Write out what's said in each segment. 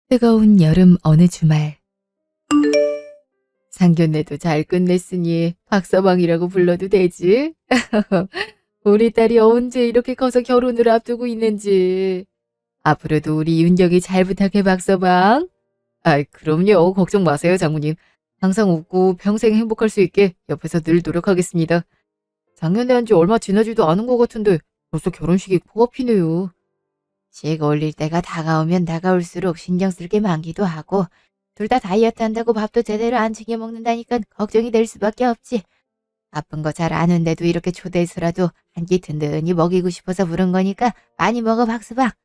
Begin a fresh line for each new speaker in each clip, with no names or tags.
뜨거운 여름 어느 주말. 상견례도 잘 끝냈으니 박서방이라고 불러도 되지? 우리 딸이 언제 이렇게 커서 결혼을 앞두고 있는지. 앞으로도 우리 윤경이 잘 부탁해, 박서방. 아이, 그럼요. 걱정 마세요, 장모님. 항상 웃고 평생 행복할 수 있게 옆에서 늘 노력하겠습니다. 작년에 한 지 얼마 지나지도 않은 것 같은데 벌써 결혼식이 코앞이네요. 식 올릴 때가 다가오면 다가올수록 신경 쓸 게 많기도 하고 둘 다 다이어트 한다고 밥도 제대로 안 챙겨 먹는다니까 걱정이 될 수밖에 없지. 바쁜 거 잘 아는데도 이렇게 초대해서라도 한 끼 든든히 먹이고 싶어서 부른 거니까 많이 먹어, 박수박.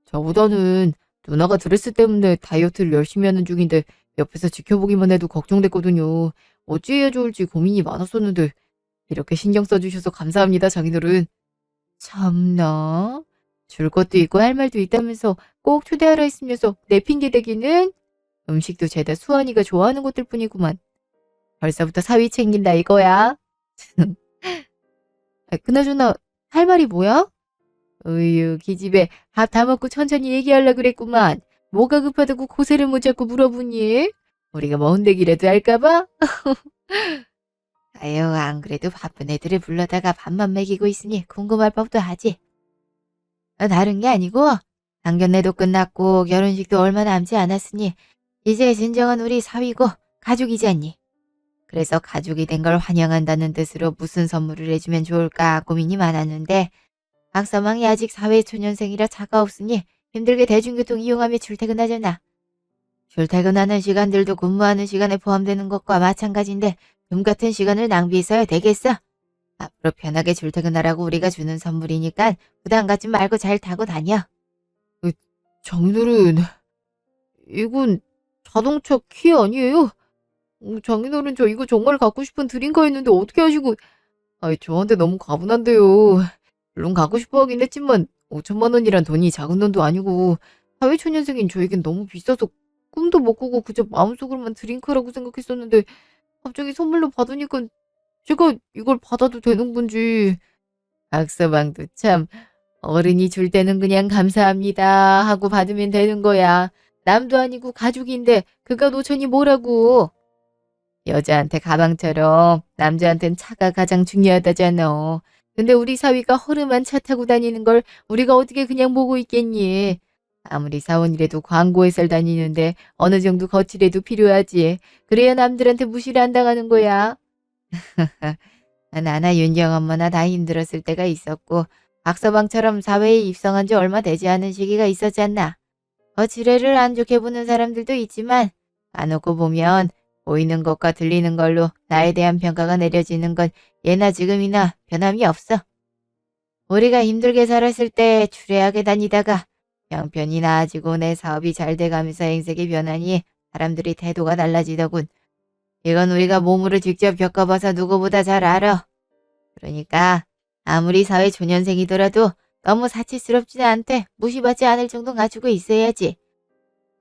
저보다는 누나가 드레스 때문에 다이어트를 열심히 하는 중인데 옆에서 지켜보기만 해도 걱정됐거든요. 어찌해야 좋을지 고민이 많았었는데 이렇게 신경 써주셔서 감사합니다, 장인어른. 참나. 줄 것도 있고 할 말도 있다면서 꼭 초대하라 했으면서 내 핑계 대기는. 음식도 죄다 수환이가 좋아하는 것들 뿐이구만. 벌써부터 사위 챙긴다 이거야. 아, 그나저나 할 말이 뭐야? 으유, 기집애 밥 다 먹고 천천히 얘기하려 그랬구만. 뭐가 급하다고 고세를 못 잡고 물어보니? 우리가 먼 대기라도 할까봐? 아유, 안 그래도 바쁜 애들을 불러다가 밥만 먹이고 있으니 궁금할 법도 하지. 다른 게 아니고 상견례도 끝났고 결혼식도 얼마 남지 않았으니 이제 진정한 우리 사위고 가족이잖니. 그래서 가족이 된 걸 환영한다는 뜻으로 무슨 선물을 해주면 좋을까 고민이 많았는데 박서방이 아직 사회초년생이라 차가 없으니 힘들게 대중교통 이용하며 출퇴근하잖아. 출퇴근하는 시간들도 근무하는 시간에 포함되는 것과 마찬가지인데 금 같은 시간을 낭비해서야 되겠어? 앞으로 편하게 출퇴근하라고 우리가 주는 선물이니까 부담 갖지 말고 잘 타고 다녀. 장인어른, 이건 자동차 키 아니에요? 장인어른, 저 이거 정말 갖고 싶은 드림카였는데 어떻게 하시고. 아이, 저한테 너무 과분한데요. 물론 갖고 싶어 하긴 했지만 5천만 원이란 돈이 작은 돈도 아니고 사회초년생인 저에겐 너무 비싸서 꿈도 못 꾸고 그저 마음속으로만 드림카라고 생각했었는데 갑자기 선물로 받으니까 제가 이걸 받아도 되는 건지. 박서방도 참, 어른이 줄 때는 그냥 감사합니다 하고 받으면 되는 거야. 남도 아니고 가족인데 그가 노천이 뭐라고. 여자한테 가방처럼 남자한텐 차가 가장 중요하다잖아. 근데 우리 사위가 허름한 차 타고 다니는 걸 우리가 어떻게 그냥 보고 있겠니. 아무리 사원이라도 광고회사를 다니는데 어느 정도 거칠애도 필요하지. 그래야 남들한테 무시를 안 당하는 거야. 나나 윤경 엄마나 다 힘들었을 때가 있었고 박서방처럼 사회에 입성한 지 얼마 되지 않은 시기가 있었잖아. 지뢰를 안 좋게 보는 사람들도 있지만 까놓고 보면 보이는 것과 들리는 걸로 나에 대한 평가가 내려지는 건 예나 지금이나 변함이 없어. 우리가 힘들게 살았을 때 추레하게 다니다가 형편이 나아지고 내 사업이 잘 돼가면서 행색이 변하니 사람들이 태도가 달라지더군. 이건 우리가 몸으로 직접 겪어봐서 누구보다 잘 알아. 그러니까 아무리 사회 초년생이더라도 너무 사치스럽지는 않대 무시받지 않을 정도 갖추고 있어야지.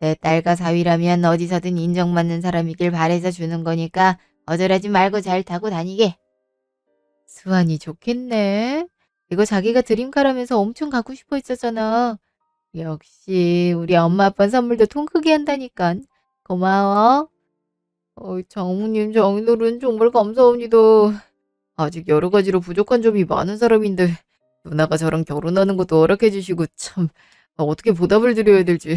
내 딸과 사위라면 어디서든 인정받는 사람이길 바래서 주는 거니까 거절하지 말고 잘 타고 다니게. 수환이 좋겠네. 이거 자기가 드림카라면서 엄청 갖고 싶어 했었잖아. 역시 우리 엄마 아빠 선물도 통 크게 한다니까. 고마워. 장모님, 장인어른 정말 감사합니다. 아직 여러 가지로 부족한 점이 많은 사람인데 누나가 저랑 결혼하는 것도 허락해 주시고 참, 어떻게 보답을 드려야 될지.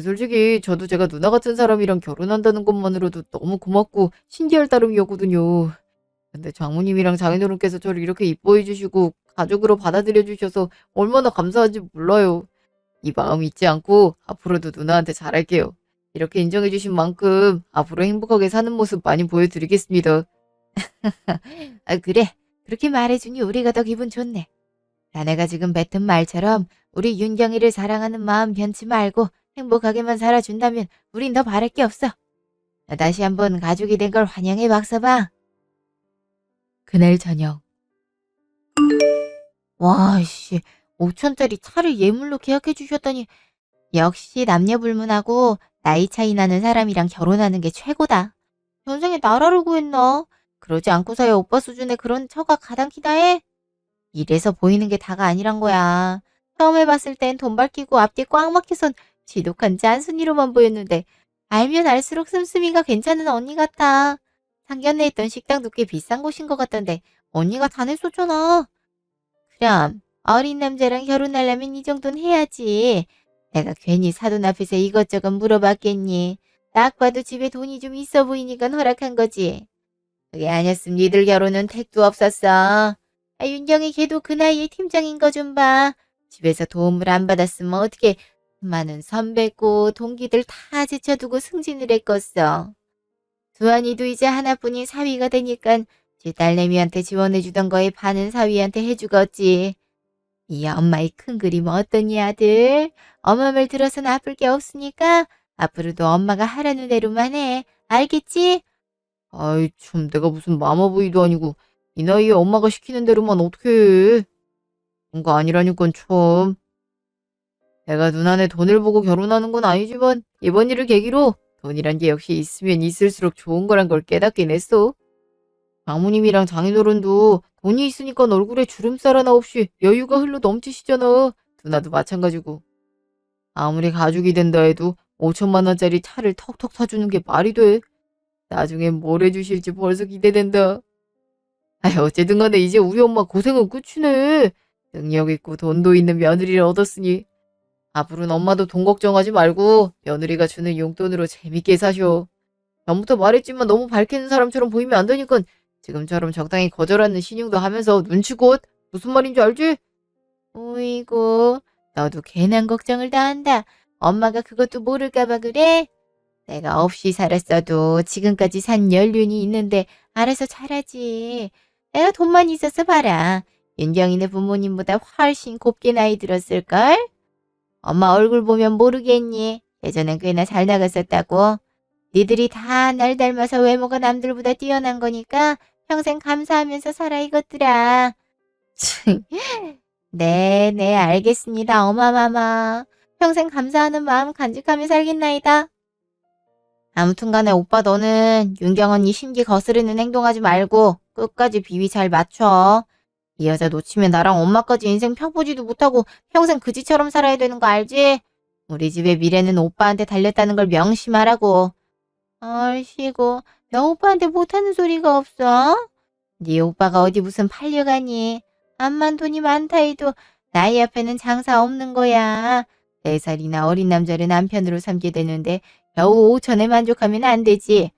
솔직히 저도 제가 누나 같은 사람이랑 결혼한다는 것만으로도 너무 고맙고 신기할 따름이었거든요. 근데 장모님이랑 장인어른께서 저를 이렇게 이뻐해 주시고 가족으로 받아들여 주셔서 얼마나 감사한지 몰라요. 이 마음 잊지 않고 앞으로도 누나한테 잘할게요. 이렇게 인정해 주신 만큼 앞으로 행복하게 사는 모습 많이 보여드리겠습니다. 그래. 그렇게 말해주니 우리가 더 기분 좋네. 자네가 지금 뱉은 말처럼 우리 윤경이를 사랑하는 마음 변치 말고 행복하게만 살아준다면 우린 더 바랄 게 없어. 다시 한번 가족이 된 걸 환영해, 박서방. 그날 저녁. 와, 씨. 5천짜리 차를 예물로 계약해 주셨다니. 역시 남녀 불문하고 나이 차이 나는 사람이랑 결혼하는 게 최고다. 전생에 나라를 구했나? 그러지 않고서야 오빠 수준의 그런 처가 가당키다 해? 이래서 보이는 게 다가 아니란 거야. 처음 해봤을 땐 돈 밝히고 앞뒤 꽉 막혀선 지독한 짠순이로만 보였는데 알면 알수록 씀씀이가 괜찮은 언니 같아. 상견례 했던 식당도 꽤 비싼 곳인 것 같던데 언니가 다 냈었잖아. 그럼 어린 남자랑 결혼하려면 이 정도는 해야지. 내가 괜히 사돈 앞에서 이것저것 물어봤겠니. 딱 봐도 집에 돈이 좀 있어 보이니까 허락한 거지. 그게 아니었으면 니들 결혼은 택도 없었어. 윤경이 걔도 그 나이에 팀장인 거 좀 봐. 집에서 도움을 안 받았으면 어떻게 많은 선배고 동기들 다 제쳐두고 승진을 했겠어. 두한이도 이제 하나뿐인 사위가 되니까 지 딸내미한테 지원해주던 거에 반은 사위한테 해주겠지. 이 엄마의 큰 그림 어떠니 아들? 엄마 말 들어서 나쁠 게 없으니까 앞으로도 엄마가 하라는 대로만 해. 알겠지?
아이 참 내가 무슨 마마보이도 아니고 이 나이에 엄마가 시키는 대로만 어떻게 해. 그런 거 아니라니깐 참. 내가 누나네 돈을 보고 결혼하는 건 아니지만 이번 일을 계기로 돈이란 게 역시 있으면 있을수록 좋은 거란 걸 깨닫긴 했어. 장모님이랑 장인어른도 돈이 있으니까 얼굴에 주름살 하나 없이 여유가 흘러 넘치시잖아. 누나도 마찬가지고. 아무리 가족이 된다 해도 5천만 원짜리 차를 턱턱 사주는 게 말이 돼. 나중엔 뭘 해주실지 벌써 기대된다. 아이 어쨌든 간에 이제 우리 엄마 고생은 끝이네. 능력 있고 돈도 있는 며느리를 얻었으니 앞으로는 엄마도 돈 걱정하지 말고 며느리가 주는 용돈으로 재밌게 사셔. 전부터 말했지만 너무 밝히는 사람처럼 보이면 안 되니까 지금처럼 적당히 거절하는 신용도 하면서 눈치껏. 무슨 말인지 알지?
어이구, 너도 괜한 걱정을 다 한다. 엄마가 그것도 모를까봐 그래? 내가 없이 살았어도 지금까지 산 연륜이 있는데 알아서 잘하지. 내가 돈만 있어서 봐라. 윤경이네 부모님보다 훨씬 곱게 나이 들었을걸? 엄마 얼굴 보면 모르겠니? 예전엔 꽤나 잘 나갔었다고. 니들이 다 날 닮아서 외모가 남들보다 뛰어난 거니까 평생 감사하면서 살아 이것들아. 네, 알겠습니다, 어마마마. 평생 감사하는 마음 간직하며 살겠나이다. 아무튼 간에 오빠 너는 윤경 언니 심기 거스르는 행동하지 말고 끝까지 비위 잘 맞춰. 이 여자 놓치면 나랑 엄마까지 인생 평보지도 못하고 평생 그지처럼 살아야 되는 거 알지? 우리 집의 미래는 오빠한테 달렸다는 걸 명심하라고. 얼씨구, 너 오빠한테 못하는 소리가 없어? 네 오빠가 어디 무슨 팔려가니? 암만 돈이 많다 해도 나이 앞에는 장사 없는 거야. 4살이나 어린 남자를 남편으로 삼게 되는데 겨우 5천에 만족하면 안 되지.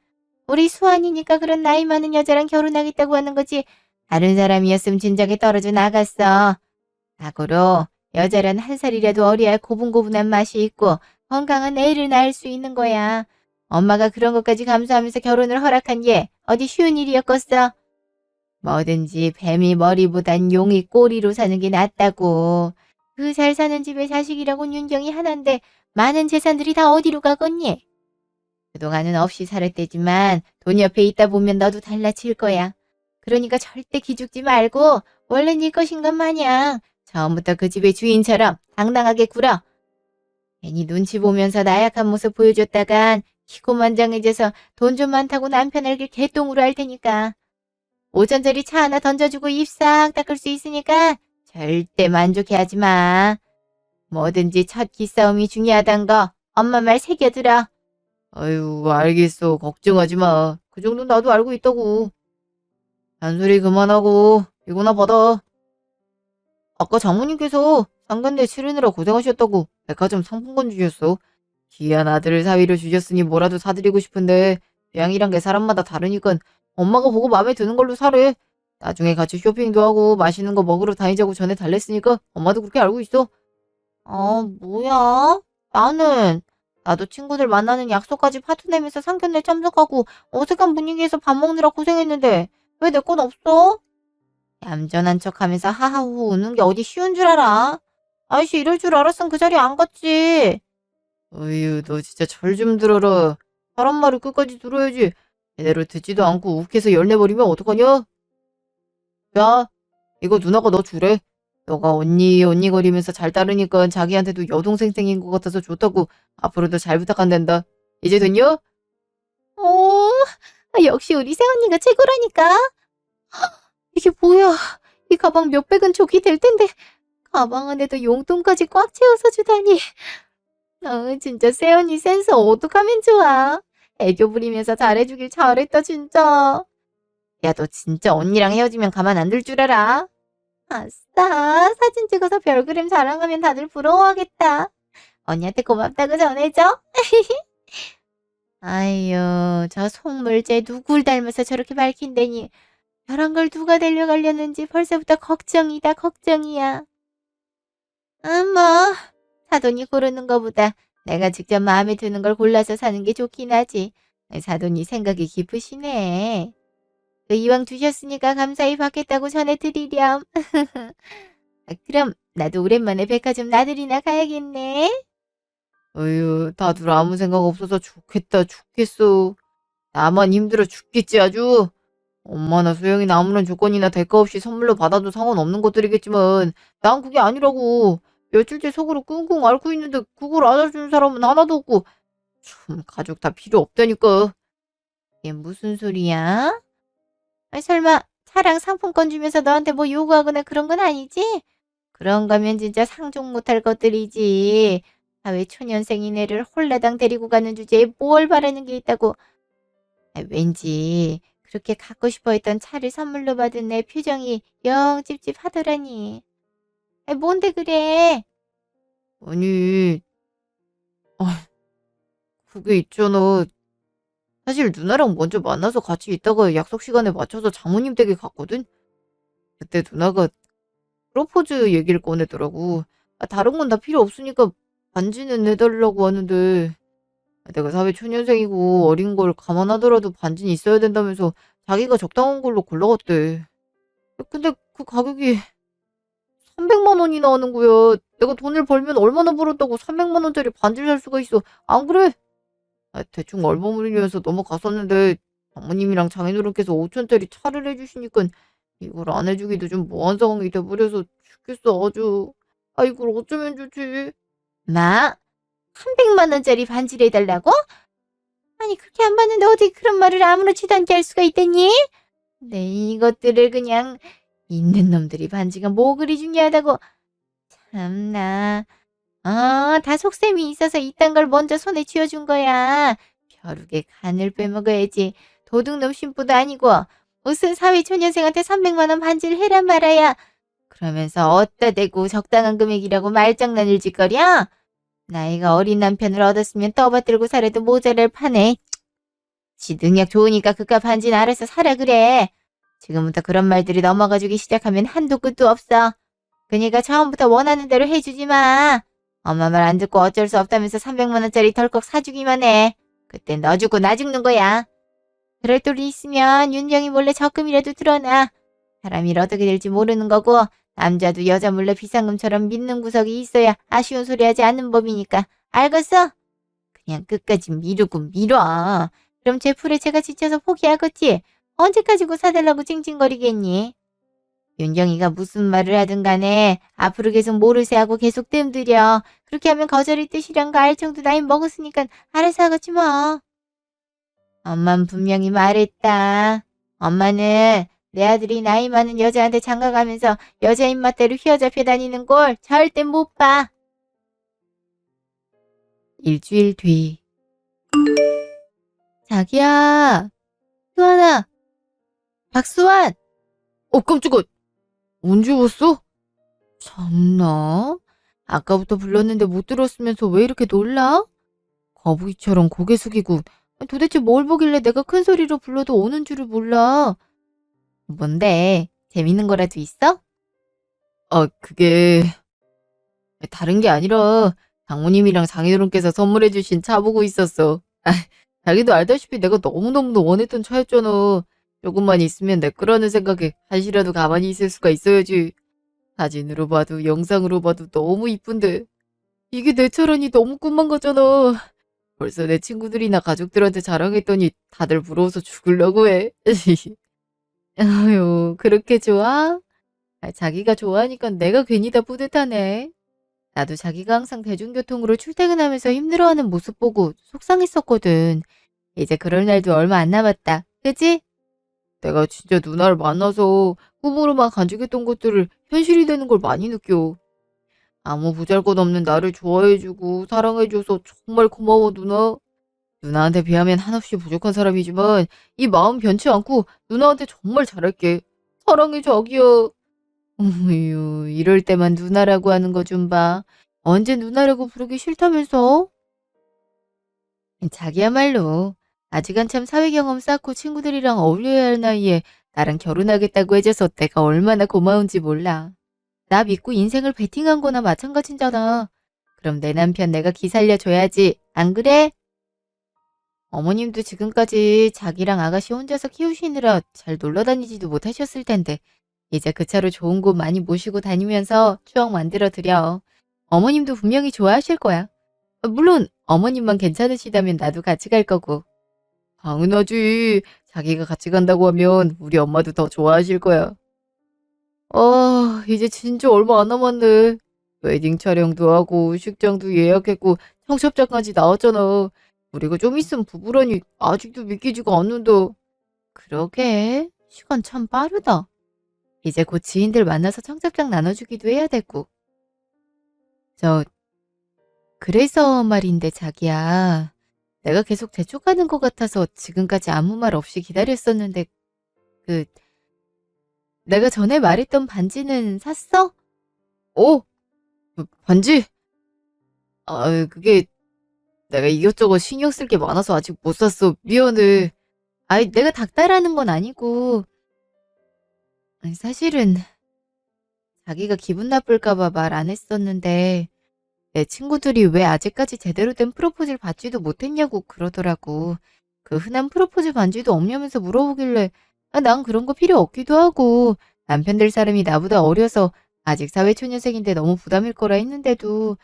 우리 수환이니까 그런 나이 많은 여자랑 결혼하겠다고 하는 거지. 다른 사람이었으면 진작에 떨어져 나갔어. 자고로 여자란 1살이라도 어려야 고분고분한 맛이 있고 건강한 애를 낳을 수 있는 거야. 엄마가 그런 것까지 감수하면서 결혼을 허락한 게 어디 쉬운 일이었겠어. 뭐든지 뱀이 머리보단 용이 꼬리로 사는 게 낫다고. 그 잘 사는 집의 자식이라곤 윤경이 하나인데 많은 재산들이 다 어디로 가겠니? 그동안은 없이 살았대지만 돈 옆에 있다 보면 너도 달라질 거야. 그러니까 절대 기죽지 말고 원래 네 것인 것 마냥 처음부터 그 집의 주인처럼 당당하게 굴어. 괜히 눈치 보면서 나약한 모습 보여줬다간 기고만장해져서 돈 좀 많다고 남편에게 개똥으로 할 테니까. 5천짜리 차 하나 던져주고 입 싹 닦을 수 있으니까 절대 만족해하지 마. 뭐든지 첫 기싸움이 중요하단 거 엄마 말 새겨들어.
아유 알겠어. 걱정하지 마. 그 정도는 나도 알고 있다고. 잔소리 그만하고 이거나 받아. 아까 장모님께서 상간대 치르느라 고생하셨다고 백화점 상품권 주셨어. 귀한 아들을 사위로 주셨으니 뭐라도 사드리고 싶은데 취향이란 게 사람마다 다르니까 엄마가 보고 마음에 드는 걸로 사래. 나중에 같이 쇼핑도 하고 맛있는 거 먹으러 다니자고 전에 달랬으니까 엄마도 그렇게 알고 있어.
뭐야? 나도 친구들 만나는 약속까지 파토 내면서 상견례 참석하고 어색한 분위기에서 밥 먹느라 고생했는데 왜 내 건 없어? 얌전한 척하면서 하하호 우는 게 어디 쉬운 줄 알아? 아이씨 이럴 줄 알았으면 그 자리에 안 갔지.
어휴 너 진짜 철 좀 들어라. 사람 말을 끝까지 들어야지. 제대로 듣지도 않고 욱해서 열내버리면 어떡하냐? 야 이거 누나가 너 주래. 너가 언니 거리면서 잘 따르니까 자기한테도 여동생 생긴 것 같아서 좋다고 앞으로도 잘 부탁한단다. 이제 됐냐?
오, 역시 우리 새언니가 최고라니까. 이게 뭐야? 이 가방 몇백은 족이 될 텐데 가방 안에도 용돈까지 꽉 채워서 주다니. 진짜 세연이 센스 어떡하면 좋아. 애교 부리면서 잘해주길 잘했다, 진짜. 야, 너 진짜 언니랑 헤어지면 가만 안 둘 줄 알아? 아싸, 사진 찍어서 별그램 자랑하면 다들 부러워하겠다. 언니한테 고맙다고 전해줘. 아유, 저 속물제 누굴 닮아서 저렇게 밝힌다니. 저런 걸 누가 데려가려는지 벌써부터 걱정이다, 걱정이야. 뭐, 사돈이 고르는 거보다 내가 직접 마음에 드는 걸 골라서 사는 게 좋긴 하지. 사돈이 생각이 깊으시네. 이왕 두셨으니까 감사히 받겠다고 전해드리렴. 그럼 나도 오랜만에 백화점 나들이나 가야겠네.
어휴, 다들 아무 생각 없어서 좋겠다, 죽겠어. 나만 힘들어 죽겠지, 아주. 엄마나 수영이나 아무런 조건이나 대가 없이 선물로 받아도 상관없는 것들이겠지만, 난 그게 아니라고. 며칠째 속으로 끙끙 앓고 있는데, 그걸 알아주는 사람은 하나도 없고, 참, 가족 다 필요 없다니까.
이게 무슨 소리야? 아니, 설마 차랑 상품권 주면서 너한테 뭐 요구하거나 그런 건 아니지? 그런 거면 진짜 상종 못할 것들이지. 사회 초년생인 애를 홀라당 데리고 가는 주제에 뭘 바라는 게 있다고. 왠지 그렇게 갖고 싶어 했던 차를 선물로 받은 내 표정이 영 찝찝하더라니. 뭔데 그래?
아니, 그게 있잖아. 사실 누나랑 먼저 만나서 같이 있다가 약속 시간에 맞춰서 장모님 댁에 갔거든? 그때 누나가 프로포즈 얘기를 꺼내더라고. 다른 건 다 필요 없으니까 반지는 해달라고 하는데, 내가 사회 초년생이고 어린 걸 감안하더라도 반지는 있어야 된다면서 자기가 적당한 걸로 골라갔대. 근데 그 가격이 300만 원이나 하는 거야. 내가 돈을 벌면 얼마나 벌었다고 300만 원짜리 반지를 살 수가 있어. 안 그래? 대충 얼버무리면서 넘어갔었는데 장모님이랑 장인어른께서 5천짜리 차를 해주시니까 이걸 안 해주기도 좀 뭐한 상황이 돼버려서 죽겠어 아주. 이걸 어쩌면 좋지.
마? 300만 원짜리 반지를 해달라고? 아니 그렇게 안 봤는데 어떻게 그런 말을 아무렇지도 않게 할 수가 있다니? 네, 이것들을 그냥 있는 놈들이 반지가 뭐 그리 중요하다고. 참나. 다 속셈이 있어서 이딴 걸 먼저 손에 쥐어준 거야. 벼룩의 간을 빼먹어야지. 도둑놈 심부도 아니고 무슨 사회초년생한테 300만 원 반지를 해란 말아야. 그러면서 어디다 대고 적당한 금액이라고 말장난을 짓거려? 나이가 어린 남편을 얻었으면 떠받들고 살아도 모자랄 판에. 지 능력 좋으니까 그깟 반지는 알아서 사라 그래. 지금부터 그런 말들이 넘어가주기 시작하면 한도 끝도 없어. 그니까 처음부터 원하는 대로 해주지 마. 엄마 말 안 듣고 어쩔 수 없다면서 300만 원짜리 덜컥 사주기만 해. 그땐 너 죽고 나 죽는 거야. 그럴 돈이 있으면 윤정이 몰래 적금이라도 들어놔. 사람 일 어떻게 될지 모르는 거고 남자도 여자 몰래 비상금처럼 믿는 구석이 있어야 아쉬운 소리 하지 않는 법이니까. 알겠어? 그냥 끝까지 미루고 미뤄. 그럼 제 풀에 제가 지쳐서 포기하겠지. 언제까지고 사달라고 찡찡거리겠니? 윤정이가 무슨 말을 하든 간에 앞으로 계속 모르쇠 하고 계속 뜸들여. 그렇게 하면 거절의 뜻이란 거 알 정도 나이 먹었으니까 알아서 하겠지 뭐. 엄만 분명히 말했다. 엄마는 내 아들이 나이 많은 여자한테 장가가면서 여자 입맛대로 휘어잡혀 다니는 꼴 절대 못 봐. 일주일 뒤. 자기야. 수아나. 박수환.
깜짝아. 언제 왔어?
참나. 아까부터 불렀는데 못 들었으면서 왜 이렇게 놀라? 거북이처럼 고개 숙이고 도대체 뭘 보길래 내가 큰 소리로 불러도 오는 줄을 몰라. 뭔데? 재밌는 거라도 있어?
그게 다른 게 아니라 장모님이랑 장인어른께서 선물해 주신 차 보고 있었어. 자기도 알다시피 내가 너무너무 원했던 차였잖아. 조금만 있으면 내 거라는 생각에 한시라도 가만히 있을 수가 있어야지. 사진으로 봐도 영상으로 봐도 너무 이쁜데 이게 내 차라니 너무 꿈만 같잖아. 벌써 내 친구들이나 가족들한테 자랑했더니 다들 부러워서 죽으려고 해.
아유, 그렇게 좋아? 자기가 좋아하니까 내가 괜히 다 뿌듯하네. 나도 자기가 항상 대중교통으로 출퇴근하면서 힘들어하는 모습 보고 속상했었거든. 이제 그럴 날도 얼마 안 남았다. 그치?
내가 진짜 누나를 만나서 꿈으로만 간직했던 것들을 현실이 되는 걸 많이 느껴. 아무 보잘것없는 나를 좋아해주고 사랑해줘서 정말 고마워, 누나. 누나한테 비하면 한없이 부족한 사람이지만 이 마음 변치 않고 누나한테 정말 잘할게. 사랑해, 자기야. 어휴, 이럴 때만 누나라고 하는 거 좀 봐. 언제 누나라고 부르기 싫다면서? 자기야말로 아직 한참 사회 경험 쌓고 친구들이랑 어울려야 할 나이에 나랑 결혼하겠다고 해줘서 내가 얼마나 고마운지 몰라. 나 믿고 인생을 베팅한 거나 마찬가지잖아. 그럼 내 남편 내가 기살려줘야지. 안 그래? 어머님도 지금까지 자기랑 아가씨 혼자서 키우시느라 잘 놀러 다니지도 못하셨을 텐데 이제 그 차로 좋은 곳 많이 모시고 다니면서 추억 만들어 드려. 어머님도 분명히 좋아하실 거야. 물론 어머님만 괜찮으시다면 나도 같이 갈 거고. 당연하지. 자기가 같이 간다고 하면 우리 엄마도 더 좋아하실 거야. 아, 이제 진짜 얼마 안 남았네. 웨딩 촬영도 하고 식장도 예약했고 청첩장까지 나왔잖아. 우리가 좀 있으면 부부라니 아직도 믿기지가 않는다. 그러게. 시간 참 빠르다. 이제 곧 지인들 만나서 청첩장 나눠주기도 해야 되고. 저, 그래서 말인데 자기야. 내가 계속 재촉하는 것 같아서 지금까지 아무 말 없이 기다렸었는데, 그, 내가 전에 말했던 반지는 샀어? 어? 반지? 아, 그게 내가 이것저것 신경 쓸 게 많아서 아직 못 샀어. 미안해. 아이, 내가 닥달하는 건 아니고, 아니, 사실은 자기가 기분 나쁠까봐 말 안 했었는데, 내 친구들이 왜 아직까지 제대로 된 프로포즈를 받지도 못했냐고 그러더라고. 그 흔한 프로포즈 반지도 없냐면서 물어보길래, 아, 난 그런 거 필요 없기도 하고, 남편 될 사람이 나보다 어려서 아직 사회초년생인데 너무 부담일 거라 했는데도,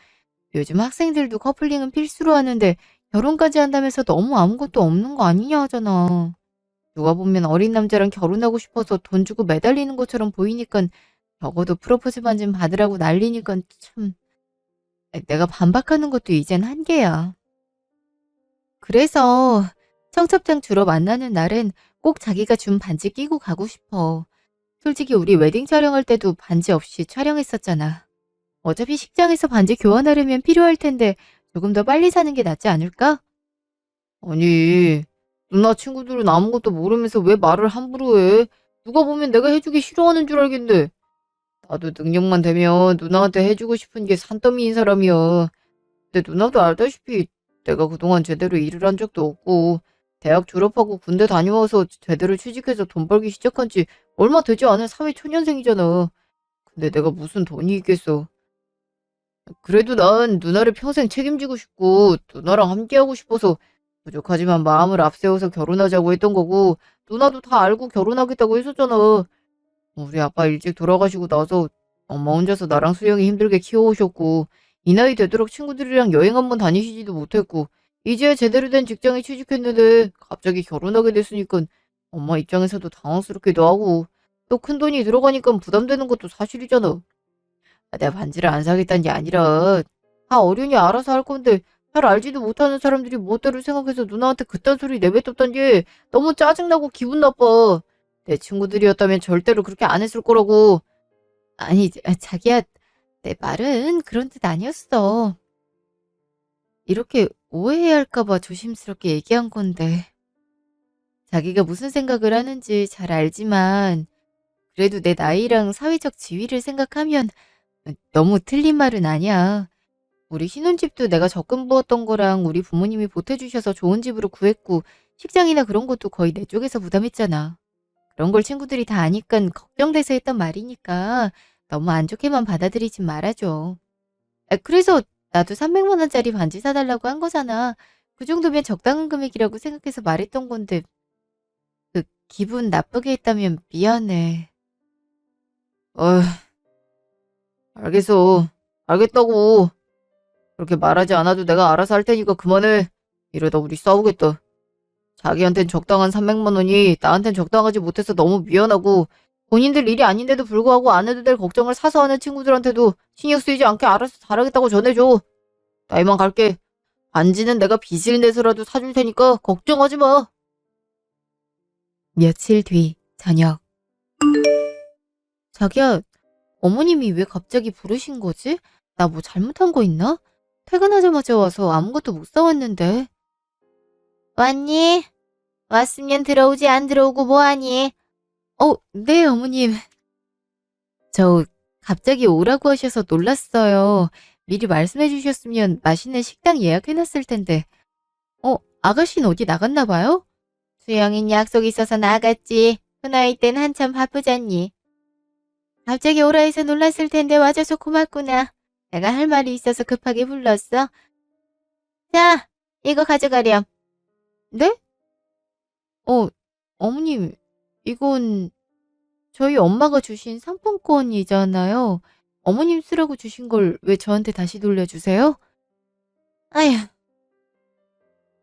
요즘 학생들도 커플링은 필수로 하는데 결혼까지 한다면서 너무 아무것도 없는 거 아니냐 하잖아. 누가 보면 어린 남자랑 결혼하고 싶어서 돈 주고 매달리는 것처럼 보이니까 적어도 프로포즈 반지 받으라고 난리니까 참 내가 반박하는 것도 이젠 한계야. 그래서 청첩장 주러 만나는 날엔 꼭 자기가 준 반지 끼고 가고 싶어. 솔직히 우리 웨딩 촬영할 때도 반지 없이 촬영했었잖아. 어차피 식장에서 반지 교환하려면 필요할 텐데 조금 더 빨리 사는 게 낫지 않을까? 아니, 누나 친구들은 아무것도 모르면서 왜 말을 함부로 해? 누가 보면 내가 해주기 싫어하는 줄 알겠네. 나도 능력만 되면 누나한테 해주고 싶은 게 산더미인 사람이야. 근데 누나도 알다시피 내가 그동안 제대로 일을 한 적도 없고 대학 졸업하고 군대 다녀와서 제대로 취직해서 돈 벌기 시작한 지 얼마 되지 않은 사회 초년생이잖아. 근데 내가 무슨 돈이 있겠어. 그래도 난 누나를 평생 책임지고 싶고 누나랑 함께하고 싶어서 부족하지만 마음을 앞세워서 결혼하자고 했던 거고 누나도 다 알고 결혼하겠다고 했었잖아. 우리 아빠 일찍 돌아가시고 나서 엄마 혼자서 나랑 수영이 힘들게 키워오셨고 이 나이 되도록 친구들이랑 여행 한번 다니시지도 못했고 이제야 제대로 된 직장에 취직했는데 갑자기 결혼하게 됐으니까 엄마 입장에서도 당황스럽기도 하고 또 큰돈이 들어가니까 부담되는 것도 사실이잖아. 내가 반지를 안 사겠다는 게 아니라 다 어른이 알아서 할 건데 잘 알지도 못하는 사람들이 멋대로 생각해서 누나한테 그딴 소리 내뱉었단 게 너무 짜증나고 기분 나빠. 내 친구들이었다면 절대로 그렇게 안 했을 거라고. 아니, 자기야, 내 말은 그런 뜻 아니었어. 이렇게 오해해야 할까봐 조심스럽게 얘기한 건데. 자기가 무슨 생각을 하는지 잘 알지만, 그래도 내 나이랑 사회적 지위를 생각하면 너무 틀린 말은 아니야. 우리 신혼집도 내가 적금 부었던 거랑 우리 부모님이 보태주셔서 좋은 집으로 구했고, 식장이나 그런 것도 거의 내 쪽에서 부담했잖아. 그런 걸 친구들이 다 아니까 걱정돼서 했던 말이니까 너무 안 좋게만 받아들이지 말아줘. 그래서 나도 300만 원짜리 반지 사달라고 한 거잖아. 그 정도면 적당한 금액이라고 생각해서 말했던 건데 그 기분 나쁘게 했다면 미안해. 어휴, 알겠어. 알겠다고. 그렇게 말하지 않아도 내가 알아서 할 테니까 그만해. 이러다 우리 싸우겠다. 자기한텐 적당한 300만 원이 나한텐 적당하지 못해서 너무 미안하고 본인들 일이 아닌데도 불구하고 안 해도 될 걱정을 사서 하는 친구들한테도 신경 쓰이지 않게 알아서 잘하겠다고 전해줘. 나 이만 갈게. 반지는 내가 빚을 내서라도 사줄 테니까 걱정하지 마. 며칠 뒤 저녁. 자기야, 어머님이 왜 갑자기 부르신 거지?
나 뭐 잘못한 거 있나? 퇴근하자마자 와서 아무것도 못 사왔는데. 왔니? 왔으면 들어오지 안 들어오고 뭐하니? 네, 어머님. 저 갑자기 오라고 하셔서 놀랐어요. 미리 말씀해 주셨으면 맛있는 식당 예약해놨을 텐데. 아가씨는 어디 나갔나 봐요? 수영인 약속 있어서 나갔지. 그 나이 땐 한참 바쁘잖니. 갑자기 오라 해서 놀랐을 텐데 와줘서 고맙구나. 내가 할 말이 있어서 급하게 불렀어. 자, 이거 가져가렴. 네? 어머님, 이건 저희 엄마가 주신 상품권이잖아요. 어머님 쓰라고 주신 걸 왜 저한테 다시 돌려주세요? 아휴,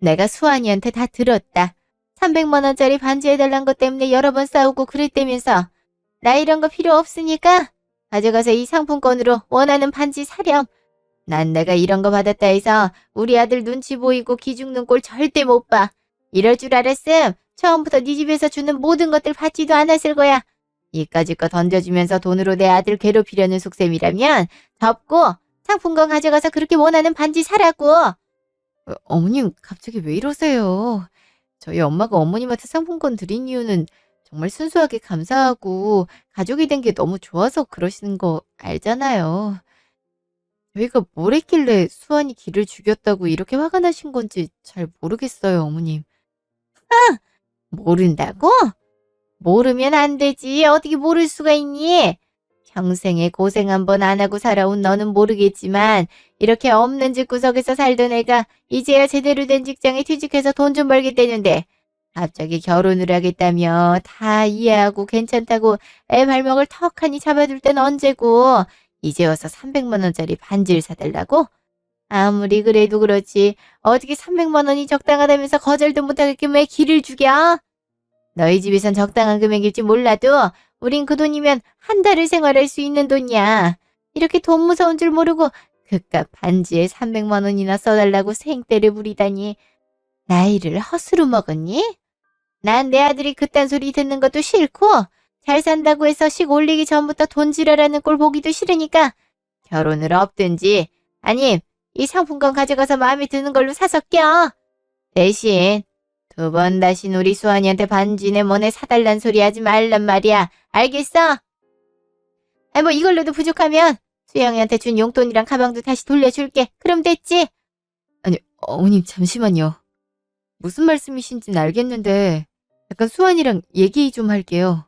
내가 수환이한테 다 들었다. 300만 원짜리 반지 해달란 것 때문에 여러 번 싸우고 그랬다면서. 나 이런 거 필요 없으니까 가져가서 이 상품권으로 원하는 반지 사렴. 난 내가 이런 거 받았다 해서 우리 아들 눈치 보이고 기죽는 꼴 절대 못 봐. 이럴 줄 알았음 처음부터 네 집에서 주는 모든 것들 받지도 않았을 거야. 이까짓 거 던져주면서 돈으로 내 아들 괴롭히려는 속셈이라면 접고 상품권 가져가서 그렇게 원하는 반지 사라고. 어머님 갑자기 왜 이러세요? 저희 엄마가 어머님한테 상품권 드린 이유는 정말 순수하게 감사하고 가족이 된 게 너무 좋아서 그러시는 거 알잖아요. 저희가 뭘 했길래 수환이 기를 죽였다고 이렇게 화가 나신 건지 잘 모르겠어요, 어머님. 모른다고? 모르면 안 되지. 어떻게 모를 수가 있니? 평생에 고생 한 번 안 하고 살아온 너는 모르겠지만 이렇게 없는 집구석에서 살던 애가 이제야 제대로 된 직장에 취직해서 돈 좀 벌겠다는데 갑자기 결혼을 하겠다며 다 이해하고 괜찮다고 애 발목을 턱하니 잡아둘 땐 언제고 이제 와서 300만 원짜리 반지를 사달라고? 아무리 그래도 그렇지 어떻게 300만 원이 적당하다면서 거절도 못하게끔 왜 기를 죽여? 너희 집에선 적당한 금액일지 몰라도 우린 그 돈이면 한 달을 생활할 수 있는 돈이야. 이렇게 돈 무서운 줄 모르고 그깟 반지에 300만 원이나 써달라고 생떼를 부리다니. 나이를 헛수로 먹었니? 난 내 아들이 그딴 소리 듣는 것도 싫고 잘 산다고 해서 식 올리기 전부터 돈 지랄하는 꼴 보기도 싫으니까 결혼을 없든지 아님 이 상품권 가져가서 마음에 드는 걸로 사서 껴. 대신 2번 다신 우리 수환이한테 반지네 뭐네 사달란 소리 하지 말란 말이야. 알겠어? 뭐 이걸로도 부족하면 수영이한테 준 용돈이랑 가방도 다시 돌려줄게. 그럼 됐지? 아니, 어머님 잠시만요. 무슨 말씀이신지는 알겠는데 약간 수환이랑 얘기 좀 할게요.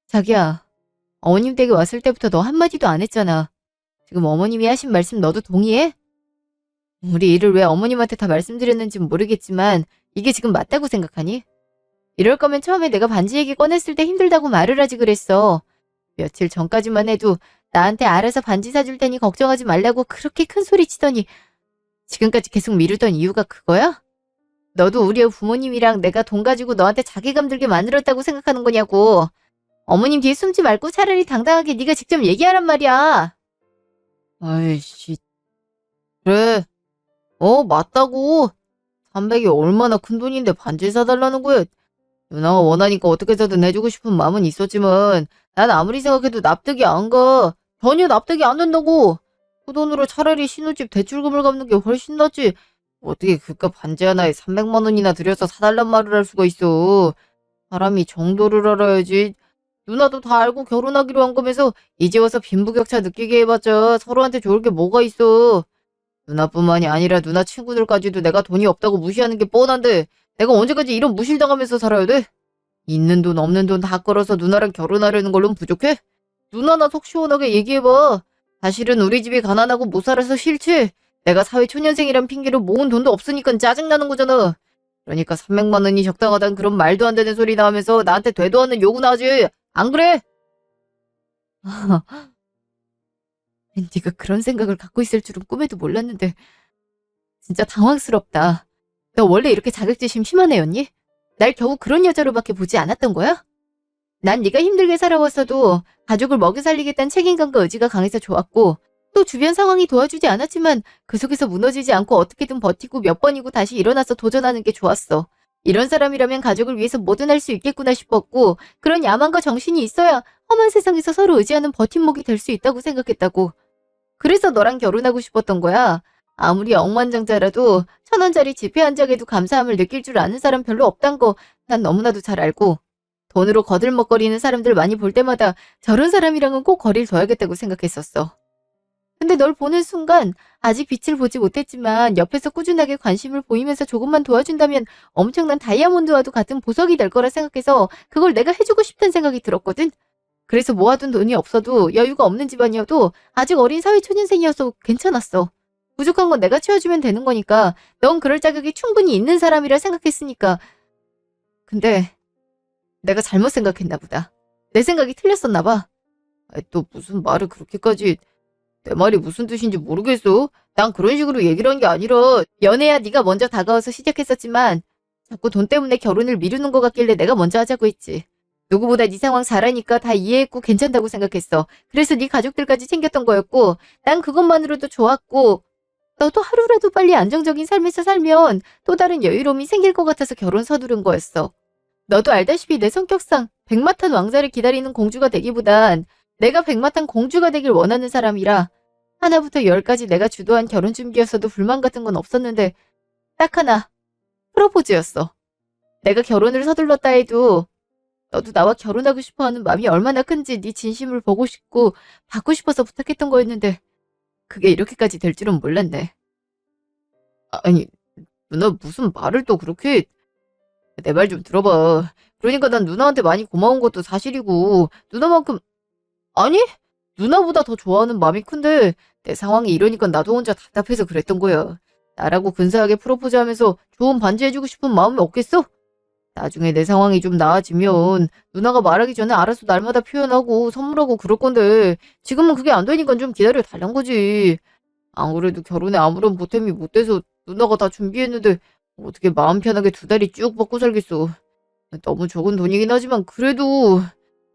자기야, 어머님 댁에 왔을 때부터 너 한마디도 안 했잖아. 지금 어머님이 하신 말씀 너도 동의해? 우리 일을 왜 어머님한테 다 말씀드렸는지는 모르겠지만 이게 지금 맞다고 생각하니? 이럴 거면 처음에 내가 반지 얘기 꺼냈을 때 힘들다고 말을 하지 그랬어. 며칠 전까지만 해도 나한테 알아서 반지 사줄 테니 걱정하지 말라고 그렇게 큰 소리 치더니 지금까지 계속 미루던 이유가 그거야? 너도 우리 부모님이랑 내가 돈 가지고 너한테 자괴감 들게 만들었다고 생각하는 거냐고. 어머님 뒤에 숨지 말고 차라리 당당하게 네가 직접 얘기하란 말이야. 아이씨. 그래. 맞다고. 300이 얼마나 큰 돈인데 반지 사달라는 거야. 누나가 원하니까 어떻게 해서든 해주고 싶은 마음은 있었지만 난 아무리 생각해도 납득이 안 가. 전혀 납득이 안 된다고. 그 돈으로 차라리 신혼집 대출금을 갚는 게 훨씬 낫지. 어떻게 그깟 반지 하나에 300만 원이나 들여서 사달란 말을 할 수가 있어. 사람이 정도를 알아야지. 누나도 다 알고 결혼하기로 한 거면서 이제 와서 빈부격차 느끼게 해봤자 서로한테 좋을 게 뭐가 있어. 누나뿐만이 아니라 누나 친구들까지도 내가 돈이 없다고 무시하는 게 뻔한데 내가 언제까지 이런 무실당하면서 살아야 돼? 있는 돈 없는 돈 다 끌어서 누나랑 결혼하려는 걸로는 부족해? 누나나 속 시원하게 얘기해봐. 사실은 우리 집이 가난하고 못 살아서 싫지. 내가 사회초년생이란 핑계로 모은 돈도 없으니까 짜증나는 거잖아. 그러니까 300만 원이 적당하다는 그런 말도 안 되는 소리 나오면서 나한테 되도 않는 요구나 하지. 안 그래? 네가 그런 생각을 갖고 있을 줄은 꿈에도 몰랐는데 진짜 당황스럽다. 너 원래 이렇게 자격지심 심한 애였니? 날 겨우 그런 여자로밖에 보지 않았던 거야? 난 네가 힘들게 살아왔어도 가족을 먹여 살리겠다는 책임감과 의지가 강해서 좋았고 또 주변 상황이 도와주지 않았지만 그 속에서 무너지지 않고 어떻게든 버티고 몇 번이고 다시 일어나서 도전하는 게 좋았어. 이런 사람이라면 가족을 위해서 뭐든 할 수 있겠구나 싶었고 그런 야망과 정신이 있어야 험한 세상에서 서로 의지하는 버팀목이 될 수 있다고 생각했다고. 그래서 너랑 결혼하고 싶었던 거야. 아무리 억만장자라도 1,000원짜리 지폐 한 장에도 감사함을 느낄 줄 아는 사람 별로 없단 거 난 너무나도 잘 알고, 돈으로 거들먹거리는 사람들 많이 볼 때마다 저런 사람이랑은 꼭 거리를 둬야겠다고 생각했었어. 근데 널 보는 순간 아직 빛을 보지 못했지만 옆에서 꾸준하게 관심을 보이면서 조금만 도와준다면 엄청난 다이아몬드와도 같은 보석이 될 거라 생각해서 그걸 내가 해주고 싶다는 생각이 들었거든. 그래서 모아둔 돈이 없어도 여유가 없는 집안이어도 아직 어린 사회초년생이어서 괜찮았어. 부족한 건 내가 채워주면 되는 거니까 넌 그럴 자격이 충분히 있는 사람이라 생각했으니까. 근데 내가 잘못 생각했나 보다. 내 생각이 틀렸었나 봐. 또 무슨 말을 그렇게까지... 내 말이 무슨 뜻인지 모르겠어. 난 그런 식으로 얘기를 한 게 아니라 연애야 네가 먼저 다가와서 시작했었지만 자꾸 돈 때문에 결혼을 미루는 것 같길래 내가 먼저 하자고 했지. 누구보다 네 상황 잘 아니까 다 이해했고 괜찮다고 생각했어. 그래서 네 가족들까지 챙겼던 거였고 난 그것만으로도 좋았고 너도 하루라도 빨리 안정적인 삶에서 살면 또 다른 여유로움이 생길 것 같아서 결혼 서두른 거였어. 너도 알다시피 내 성격상 백마탄 왕자를 기다리는 공주가 되기보단 내가 백마탄 공주가 되길 원하는 사람이라 하나부터 10까지 내가 주도한 결혼 준비였어도 불만 같은 건 없었는데 딱 하나, 프로포즈였어. 내가 결혼을 서둘렀다 해도 너도 나와 결혼하고 싶어하는 마음이 얼마나 큰지 네 진심을 보고 싶고 받고 싶어서 부탁했던 거였는데 그게 이렇게까지 될 줄은 몰랐네. 아니, 누나 무슨 말을 또 그렇게... 내 말 좀 들어봐. 그러니까 난 누나한테 많이 고마운 것도 사실이고 누나만큼... 아니, 누나보다 더 좋아하는 마음이 큰데 내 상황이 이러니까 나도 혼자 답답해서 그랬던 거야. 나라고 근사하게 프로포즈하면서 좋은 반지 해주고 싶은 마음이 없겠어? 나중에 내 상황이 좀 나아지면 누나가 말하기 전에 알아서 날마다 표현하고 선물하고 그럴 건데 지금은 그게 안 되니까 좀 기다려 달란 거지. 안 그래도 결혼에 아무런 보탬이 못 돼서 누나가 다 준비했는데 어떻게 마음 편하게 2다리 쭉 뻗고 살겠어. 너무 적은 돈이긴 하지만 그래도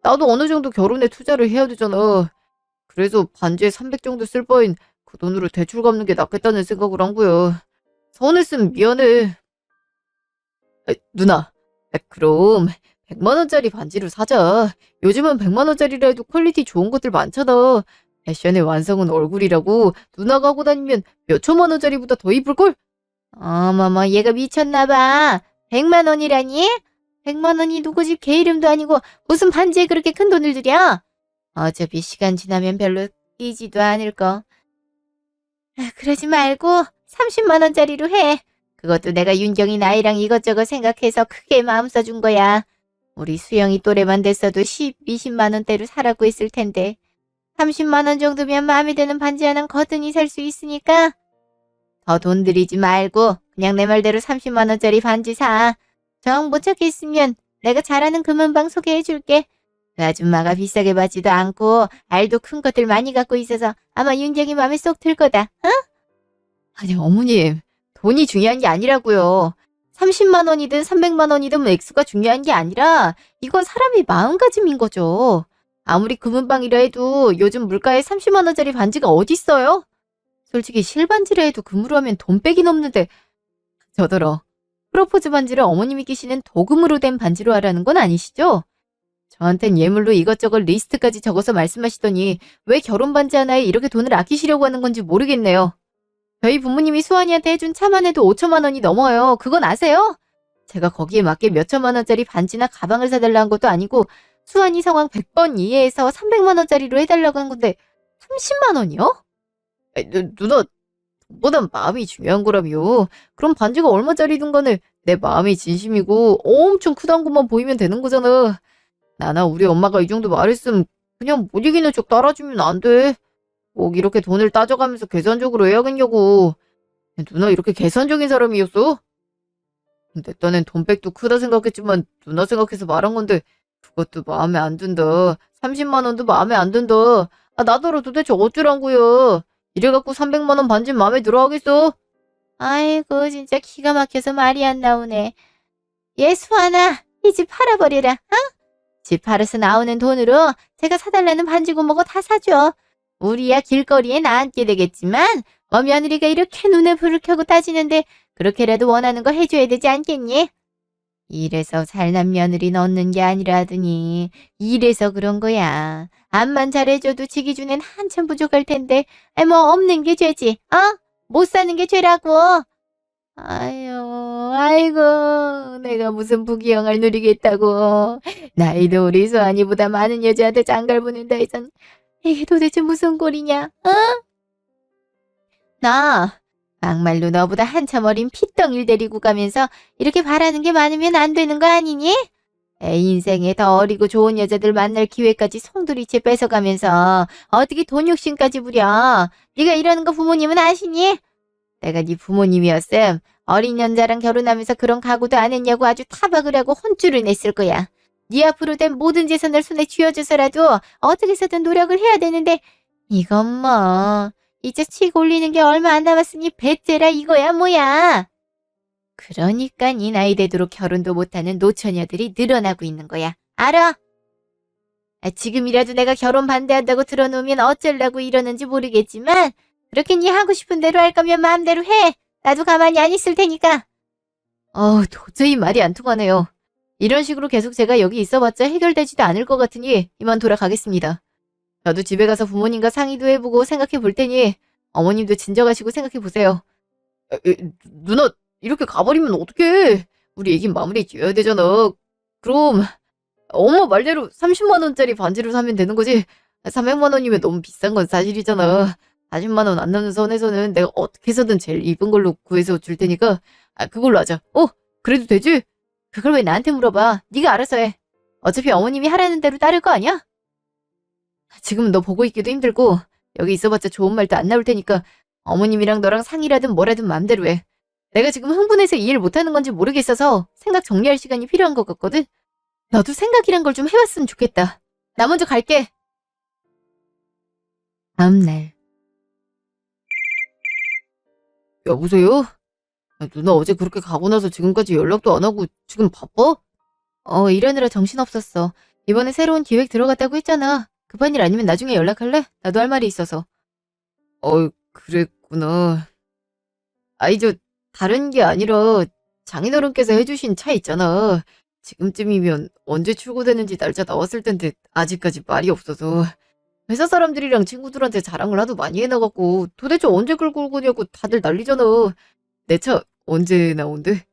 나도 어느 정도 결혼에 투자를 해야 되잖아. 그래서 반지에 300 정도 쓸 바엔 그 돈으로 대출 갚는 게 낫겠다는 생각을 한 거야. 서운했으면 미안해. 누나, 그럼 100만 원짜리 반지를 사자. 요즘은 100만 원짜리라 해도 퀄리티 좋은 것들 많잖아. 패션의 완성은 얼굴이라고 누나가 하고 다니면 몇 천만 원짜리보다 더 이쁠걸? 어머머, 얘가 미쳤나봐. 100만 원이라니? 100만 원이 누구 집 개 이름도 아니고 무슨 반지에 그렇게 큰 돈을 들여? 어차피 시간 지나면 별로 끼지도 않을 거. 그러지 말고 30만 원짜리로 해. 그것도 내가 윤경이 나이랑 이것저것 생각해서 크게 마음 써준 거야. 우리 수영이 또래만 됐어도 10, 20만 원대로 사라고 했을 텐데 30만 원 정도면 마음에 드는 반지 하나 거뜬히 살 수 있으니까 더 돈 들이지 말고 그냥 내 말대로 30만 원짜리 반지 사. 정 못 찾겠으면 내가 잘하는 금은방 소개해줄게. 그 아줌마가 비싸게 받지도 않고 알도 큰 것들 많이 갖고 있어서 아마 윤경이 마음에 쏙 들 거다. 어? 아니 어머님, 돈이 중요한 게 아니라고요. 30만 원이든 300만 원이든 액수가 중요한 게 아니라 이건 사람의 마음가짐인 거죠. 아무리 금은방이라 해도 요즘 물가에 30만 원짜리 반지가 어딨어요? 솔직히 실반지라 해도 금으로 하면 돈백이 넘는데 저더러 프로포즈 반지를 어머님이 끼시는 도금으로 된 반지로 하라는 건 아니시죠? 저한텐 예물로 이것저것 리스트까지 적어서 말씀하시더니 왜 결혼 반지 하나에 이렇게 돈을 아끼시려고 하는 건지 모르겠네요. 저희 부모님이 수환이한테 해준 차만 해도 5천만 원이 넘어요. 그건 아세요? 제가 거기에 맞게 몇 천만 원짜리 반지나 가방을 사달라는 것도 아니고 수환이 상황 100번 이해해서 300만 원짜리로 해달라고 한 건데 30만 원이요? 누나, 돈보단 마음이 중요한 거라며. 그럼 반지가 얼마짜리든 간에 내 마음이 진심이고 엄청 크다는 것만 보이면 되는 거잖아. 나나 우리 엄마가 이 정도 말했으면 그냥 못 이기는 척 따라주면 안 돼. 꼭 이렇게 돈을 따져가면서 계산적으로 해야겠냐고. 누나 이렇게 계산적인 사람이었어? 내 딴엔 돈백도 크다 생각했지만 누나 생각해서 말한 건데 그것도 마음에 안 든다. 30만 원도 마음에 안 든다. 나더러 도대체 어쩌란 거야. 이래갖고 300만 원 반지 마음에 들어 하겠어? 아이고 진짜 기가 막혀서 말이 안 나오네. 얘 수아나, 이 집 팔아버려라. 어? 집 팔아서 나오는 돈으로 제가 사달라는 반지고 뭐고 다 사줘. 우리야 길거리에 나앉게 되겠지만 며느리가 이렇게 눈에 불을 켜고 따지는데 그렇게라도 원하는 거 해줘야 되지 않겠니? 이래서 잘난 며느리 넣는 게 아니라 하더니 이래서 그런 거야. 반만 잘해줘도 지 기준엔 한참 부족할 텐데. 뭐 없는 게 죄지. 못 사는 게 죄라고. 아유, 아이고, 내가 무슨 부귀영화를 누리겠다고. 나이도 우리 수환이보다 많은 여자한테 장가를 보낸다 해선 이게 도대체 무슨 꼴이냐? 나 막말로 너보다 한참 어린 피덩이를 데리고 가면서 이렇게 바라는 게 많으면 안 되는 거 아니니? 애 인생에 더 어리고 좋은 여자들 만날 기회까지 송두리째 뺏어가면서 어떻게 돈 욕심까지 부려? 네가 이러는 거 부모님은 아시니? 내가 네 부모님이었음 어린 년자랑 결혼하면서 그런 각오도 안 했냐고 아주 타박을 하고 혼쭐을 냈을 거야. 네 앞으로 된 모든 재산을 손에 쥐어줘서라도 어떻게 해서든 노력을 해야 되는데 이건 뭐 이제 치고 올리는 게 얼마 안 남았으니 배째라 이거야 뭐야. 그러니까 이 나이 되도록 결혼도 못하는 노처녀들이 늘어나고 있는 거야. 알아? 지금이라도 내가 결혼 반대한다고 들어놓으면 어쩌려고 이러는지 모르겠지만 그렇게 네 하고 싶은 대로 할 거면 마음대로 해. 나도 가만히 안 있을 테니까.
도저히 말이 안 통하네요. 이런 식으로 계속 제가 여기 있어봤자 해결되지도 않을 것 같으니 이만 돌아가겠습니다. 저도 집에 가서 부모님과 상의도 해보고 생각해 볼 테니 어머님도 진정하시고 생각해 보세요. 누나, 이렇게 가버리면 어떡해. 우리 얘긴 마무리 지어야 되잖아. 그럼 엄마 말대로 30만 원짜리 반지를 사면 되는 거지. 300만 원이면 너무 비싼 건 사실이잖아. 40만 원 안 남는 선에서는 내가 어떻게 해서든 제일 이쁜 걸로 구해서 줄 테니까 그걸로 하자. 그래도 되지? 그걸 왜 나한테 물어봐. 네가 알아서 해. 어차피 어머님이 하라는 대로 따를 거 아니야? 지금은 너 보고 있기도 힘들고 여기 있어봤자 좋은 말도 안 나올 테니까 어머님이랑 너랑 상의라든 뭐라든 맘대로 해. 내가 지금 흥분해서 이해를 못하는 건지 모르겠어서 생각 정리할 시간이 필요한 것 같거든. 너도 생각이란 걸 좀 해봤으면 좋겠다. 나 먼저 갈게. 다음날. 여보세요? 누나 어제 그렇게 가고 나서 지금까지 연락도 안 하고 지금 바빠? 일하느라 정신없었어. 이번에 새로운 기획 들어갔다고 했잖아. 급한 일 아니면 나중에 연락할래? 나도 할 말이 있어서. 그랬구나. 저 다른 게 아니라 장인어른께서 해주신 차 있잖아. 지금쯤이면 언제 출고되는지 날짜 나왔을 텐데 아직까지 말이 없어서 회사 사람들이랑 친구들한테 자랑을 하도 많이 해놔갖고 도대체 언제 끌고 올 거냐고 다들 난리잖아. 내 차 언제 나온대?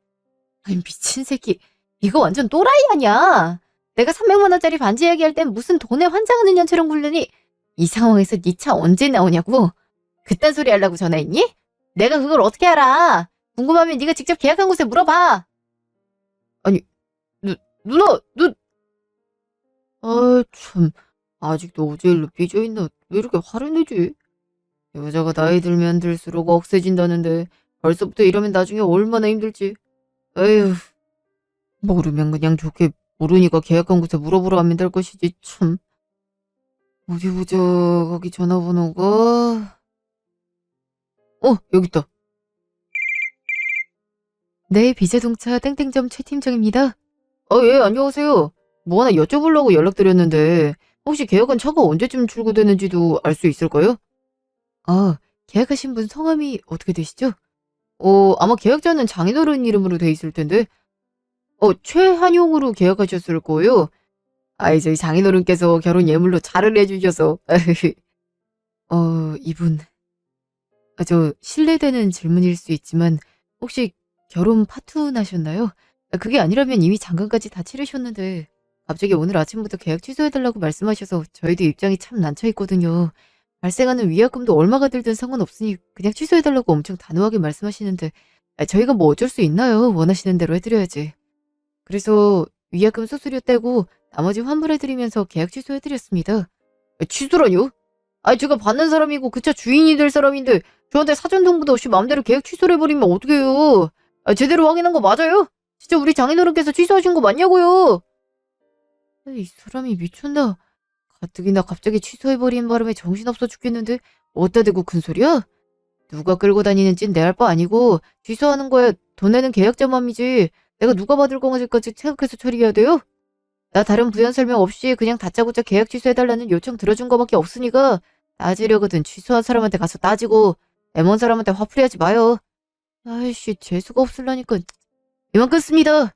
아니 미친 새끼. 이거 완전 또라이 아니야. 내가 300만 원짜리 반지 이야기할 땐 무슨 돈에 환장하는 년처럼 굴르니 이 상황에서 네 차 언제 나오냐고? 그딴 소리 하려고 전화했니? 내가 그걸 어떻게 알아? 궁금하면 네가 직접 계약한 곳에 물어봐. 아니, 누나, 참. 아직도 어제 일로 삐져있나? 왜 이렇게 화를 내지? 여자가 나이 들면 들수록 억세진다는데 벌써부터 이러면 나중에 얼마나 힘들지? 에휴, 모르면 그냥 좋게 모르니까 계약한 곳에 물어보러 가면 될 것이지, 참. 어디 보자, 거기 전화번호가... 여기 있다. 네, 비자동차 땡땡점 최 팀장입니다. 예, 안녕하세요. 뭐 하나 여쭤보려고 연락드렸는데 혹시 계약한 차가 언제쯤 출고되는지도 알 수 있을까요? 계약하신 분 성함이 어떻게 되시죠? 아마 계약자는 장인어른 이름으로 돼 있을 텐데 최한용으로 계약하셨을 거예요. 저희 장인어른께서 결혼 예물로 차를 해주셔서 이분 저 실례되는 질문일 수 있지만 혹시 결혼 파투나셨나요? 그게 아니라면 이미 잔금까지 다 치르셨는데 갑자기 오늘 아침부터 계약 취소해달라고 말씀하셔서 저희도 입장이 참 난처했거든요. 발생하는 위약금도 얼마가 들든 상관없으니 그냥 취소해달라고 엄청 단호하게 말씀하시는데 저희가 뭐 어쩔 수 있나요? 원하시는 대로 해드려야지. 그래서 위약금 수수료 떼고 나머지 환불해드리면서 계약 취소해드렸습니다. 취소라뇨? 제가 받는 사람이고 그 차 주인이 될 사람인데 저한테 사전 통보도 없이 마음대로 계약 취소를 해버리면 어떡해요? 제대로 확인한 거 맞아요? 진짜 우리 장인어른께서 취소하신 거 맞냐고요? 이 사람이 미쳤나? 가뜩이나 갑자기 취소해버리는 바람에 정신없어 죽겠는데 어디다 대고 큰소리야? 누가 끌고 다니는진 내 알 바 아니고 취소하는 거야 돈 내는 계약자 맘이지 내가 누가 받을 건지까지 생각해서 처리해야 돼요? 나 다른 부연 설명 없이 그냥 다짜고짜 계약 취소해달라는 요청 들어준 거밖에 없으니까 따지려거든 취소한 사람한테 가서 따지고 애먼 사람한테 화풀이하지 마요. 아이씨 재수가 없을라니까. 이만 끊습니다.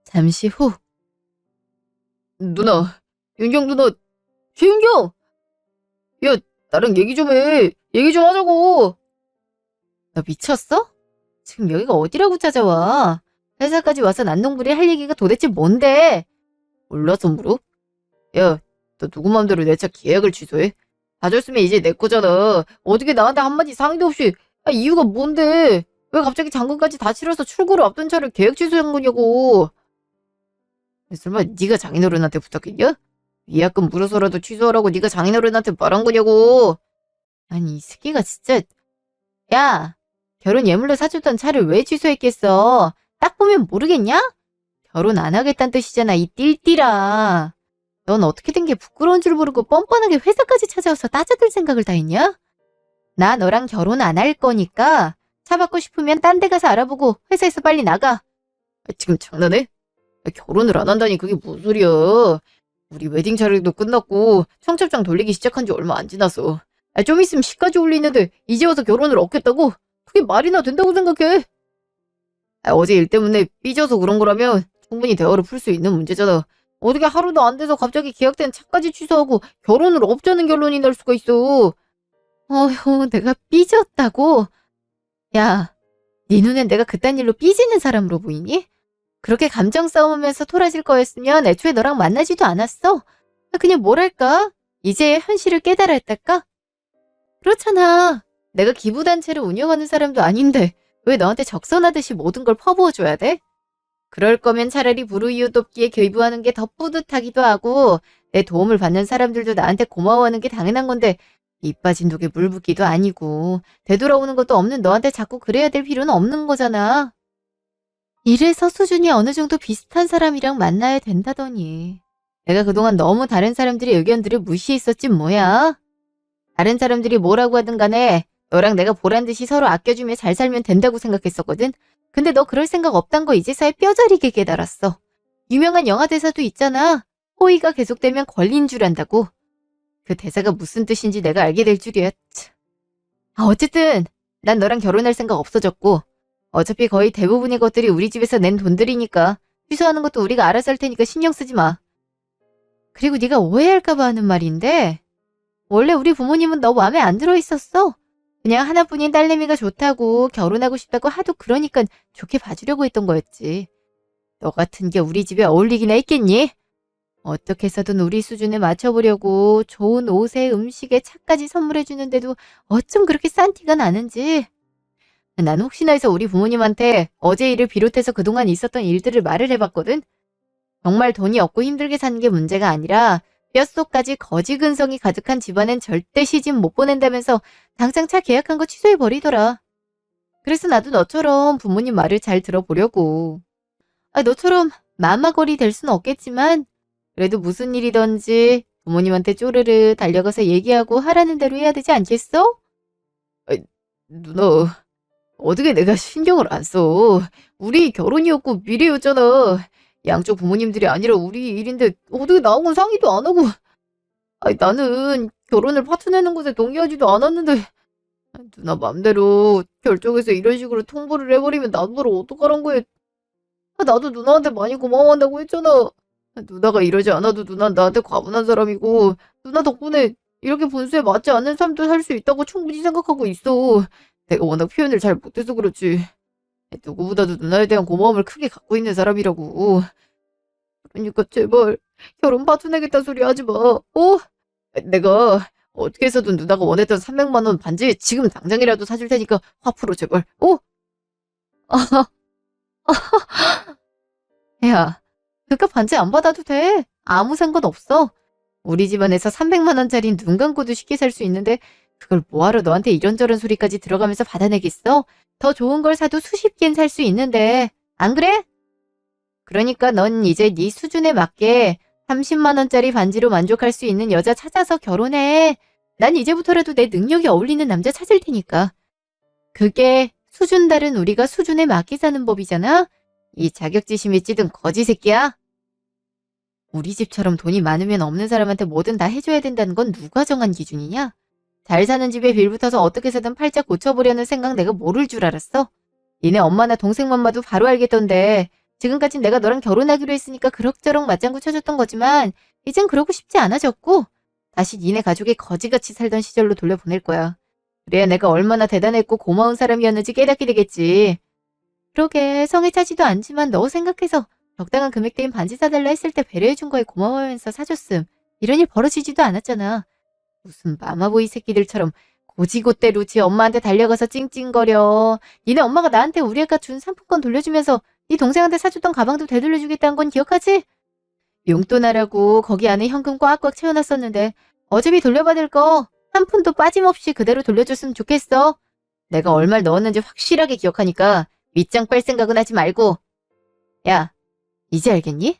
잠시 후. 누나, 윤경 누나, 최윤경! 야, 나랑 얘기 좀 해. 얘기 좀 하자고. 너 미쳤어? 지금 여기가 어디라고 찾아와? 회사까지 와서 난동부리 할 얘기가 도대체 뭔데? 몰라서 물어? 야, 너 누구 맘대로 내 차 계약을 취소해? 봐줬으면 이제 내 거잖아. 어떻게 나한테 한마디 상의도 없이, 이유가 뭔데? 왜 갑자기 잔금까지 다 치러서 출고를 앞둔 차를 계약 취소한 거냐고. 설마 네가 장인어른한테 부탁했냐? 예약금 물어서라도 취소하라고 네가 장인어른한테 말한 거냐고. 아니, 이 새끼가 진짜. 야, 결혼 예물로 사줬던 차를 왜 취소했겠어? 딱 보면 모르겠냐? 결혼 안 하겠다는 뜻이잖아, 이 띨띨아. 넌 어떻게 된 게 부끄러운 줄 모르고 뻔뻔하게 회사까지 찾아와서 따져들 생각을 다 했냐? 나 너랑 결혼 안 할 거니까 차 받고 싶으면 딴 데 가서 알아보고 회사에서 빨리 나가. 지금 장난해? 결혼을 안 한다니 그게 무슨 소리야. 우리 웨딩 차례도 끝났고 청첩장 돌리기 시작한 지 얼마 안 지났어. 좀 있으면 시까지 올리는데 이제 와서 결혼을 얻겠다고? 그게 말이나 된다고 생각해? 어제 일 때문에 삐져서 그런 거라면 충분히 대화를 풀 수 있는 문제잖아. 어떻게 하루도 안 돼서 갑자기 계약된 차까지 취소하고 결혼을 없자는 결론이 날 수가 있어. 어휴, 내가 삐졌다고? 야, 네 눈엔 내가 그딴 일로 삐지는 사람으로 보이니? 그렇게 감정 싸움하면서 토라질 거였으면 애초에 너랑 만나지도 않았어. 그냥 뭐랄까? 이제 현실을 깨달았달까? 그렇잖아. 내가 기부단체를 운영하는 사람도 아닌데 왜 너한테 적선하듯이 모든 걸 퍼부어줘야 돼? 그럴 거면 차라리 불우이웃 돕기에 기부하는 게 더 뿌듯하기도 하고 내 도움을 받는 사람들도 나한테 고마워하는 게 당연한 건데 입 빠진 독에 물 붓기도 아니고 되돌아오는 것도 없는 너한테 자꾸 그래야 될 필요는 없는 거잖아. 이래서 수준이 어느 정도 비슷한 사람이랑 만나야 된다더니. 내가 그동안 너무 다른 사람들의 의견들을 무시했었지 뭐야. 다른 사람들이 뭐라고 하든 간에 너랑 내가 보란듯이 서로 아껴주며 잘 살면 된다고 생각했었거든. 근데 너 그럴 생각 없단 거 이제서야 뼈저리게 깨달았어. 유명한 영화 대사도 있잖아. 호의가 계속되면 권리인 줄 안다고. 그 대사가 무슨 뜻인지 내가 알게 될 줄이야. 어쨌든 난 너랑 결혼할 생각 없어졌고 어차피 거의 대부분의 것들이 우리 집에서 낸 돈들이니까 취소하는 것도 우리가 알아서 할 테니까 신경 쓰지 마. 그리고 네가 오해할까 봐 하는 말인데 원래 우리 부모님은 너 마음에 안 들어 있었어. 그냥 하나뿐인 딸내미가 좋다고 결혼하고 싶다고 하도 그러니까 좋게 봐주려고 했던 거였지. 너 같은 게 우리 집에 어울리기나 했겠니? 어떻게 해서든 우리 수준에 맞춰보려고 좋은 옷에 음식에 차까지 선물해주는데도 어쩜 그렇게 싼 티가 나는지. 난 혹시나 해서 우리 부모님한테 어제 일을 비롯해서 그동안 있었던 일들을 말을 해봤거든. 정말 돈이 없고 힘들게 사는 게 문제가 아니라 뼛속까지 거지 근성이 가득한 집안엔 절대 시집 못 보낸다면서 당장 차 계약한 거 취소해버리더라. 그래서 나도 너처럼 부모님 말을 잘 들어보려고. 너처럼 마마거리 될 수는 없겠지만 그래도 무슨 일이든지 부모님한테 쪼르르 달려가서 얘기하고 하라는 대로 해야 되지 않겠어? 누나, 어떻게 내가 신경을 안 써. 우리 결혼이었고 미래였잖아. 양쪽 부모님들이 아니라 우리 일인데 어떻게 나하고는 상의도 안 하고. 나는 결혼을 파트내는 것에 동의하지도 않았는데 누나 맘대로 결정해서 이런 식으로 통보를 해버리면 나더러 어떡하란 거야. 나도 누나한테 많이 고마워한다고 했잖아. 누나가 이러지 않아도 누난 나한테 과분한 사람이고 누나 덕분에 이렇게 분수에 맞지 않는 삶도 살 수 있다고 충분히 생각하고 있어. 내가 워낙 표현을 잘 못해서 그렇지. 누구보다도 누나에 대한 고마움을 크게 갖고 있는 사람이라고. 그러니까 제발 결혼 파토내겠다 소리 하지 마. 내가 어떻게 해서든 누나가 원했던 300만 원 반지 지금 당장이라도 사줄 테니까 화 풀어 제발. 야, 그깟 반지 안 받아도 돼. 아무 상관없어. 우리 집안에서 300만 원짜리는 눈 감고도 쉽게 살 수 있는데 그걸 뭐하러 너한테 이런저런 소리까지 들어가면서 받아내겠어? 더 좋은 걸 사도 수십 개는 살 수 있는데 안 그래? 그러니까 넌 이제 네 수준에 맞게 30만 원짜리 반지로 만족할 수 있는 여자 찾아서 결혼해. 난 이제부터라도 내 능력이 어울리는 남자 찾을 테니까. 그게 수준 다른 우리가 수준에 맞게 사는 법이잖아. 이 자격지심이 찌든 거지 새끼야. 우리 집처럼 돈이 많으면 없는 사람한테 뭐든 다 해줘야 된다는 건 누가 정한 기준이냐? 잘 사는 집에 빌붙어서 어떻게 해서든 팔자 고쳐보려는 생각 내가 모를 줄 알았어? 니네 엄마나 동생만 봐도 바로 알겠던데 지금까진 내가 너랑 결혼하기로 했으니까 그럭저럭 맞장구 쳐줬던 거지만 이젠 그러고 싶지 않아졌고
다시 니네 가족이 거지같이 살던 시절로 돌려보낼 거야. 그래야 내가 얼마나 대단했고 고마운 사람이었는지 깨닫게 되겠지. 그러게 성에 차지도 않지만 너 생각해서 적당한 금액대인 반지 사달라 했을 때 배려해준 거에 고마워하면서 사줬음. 이런 일 벌어지지도 않았잖아. 무슨 마마보이 새끼들처럼 고지고대로 지 엄마한테 달려가서 찡찡거려. 니네 엄마가 나한테 우리 애가 준 상품권 돌려주면서 네 동생한테 사줬던 가방도 되돌려주겠다는 건 기억하지? 용돈하라고 거기 안에 현금 꽉꽉 채워놨었는데 어차피 돌려받을 거 한 푼도 빠짐없이 그대로 돌려줬으면 좋겠어. 내가 얼마를 넣었는지 확실하게 기억하니까 밑장 뺄 생각은 하지 말고. 야, 이제 알겠니?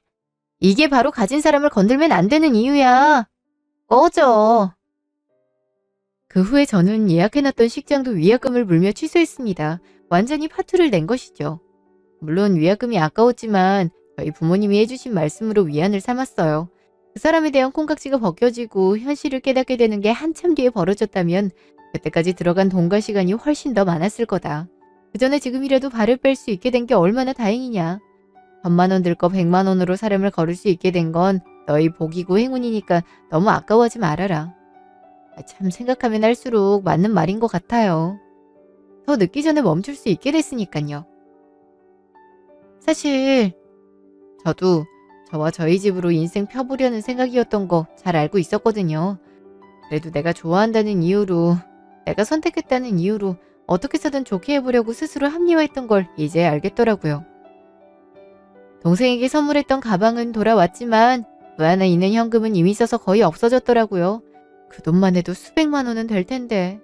이게 바로 가진 사람을 건들면 안 되는 이유야. 꺼져. 그 후에 저는 예약해놨던 식장도 위약금을 물며 취소했습니다. 완전히 파투를 낸 것이죠. 물론 위약금이 아까웠지만 저희 부모님이 해주신 말씀으로 위안을 삼았어요. 그 사람에 대한 콩깍지가 벗겨지고 현실을 깨닫게 되는 게 한참 뒤에 벌어졌다면 그때까지 들어간 돈과 시간이 훨씬 더 많았을 거다. 그 전에 지금이라도 발을 뺄 수 있게 된 게 얼마나 다행이냐. 1,000만 원 들 거 100만 원으로 사람을 걸을 수 있게 된 건 너희 복이고 행운이니까 너무 아까워하지 말아라. 참 생각하면 할수록 맞는 말인 것 같아요. 더 늦기 전에 멈출 수 있게 됐으니까요. 사실 저도 저와 저희 집으로 인생 펴보려는 생각이었던 거 잘 알고 있었거든요. 그래도 내가 좋아한다는 이유로, 내가 선택했다는 이유로 어떻게 해서든 좋게 해보려고 스스로 합리화했던 걸 이제 알겠더라고요. 동생에게 선물했던 가방은 돌아왔지만 그 안에 있는 현금은 이미 써서 거의 없어졌더라고요. 그 돈만 해도 수백만 원은 될 텐데.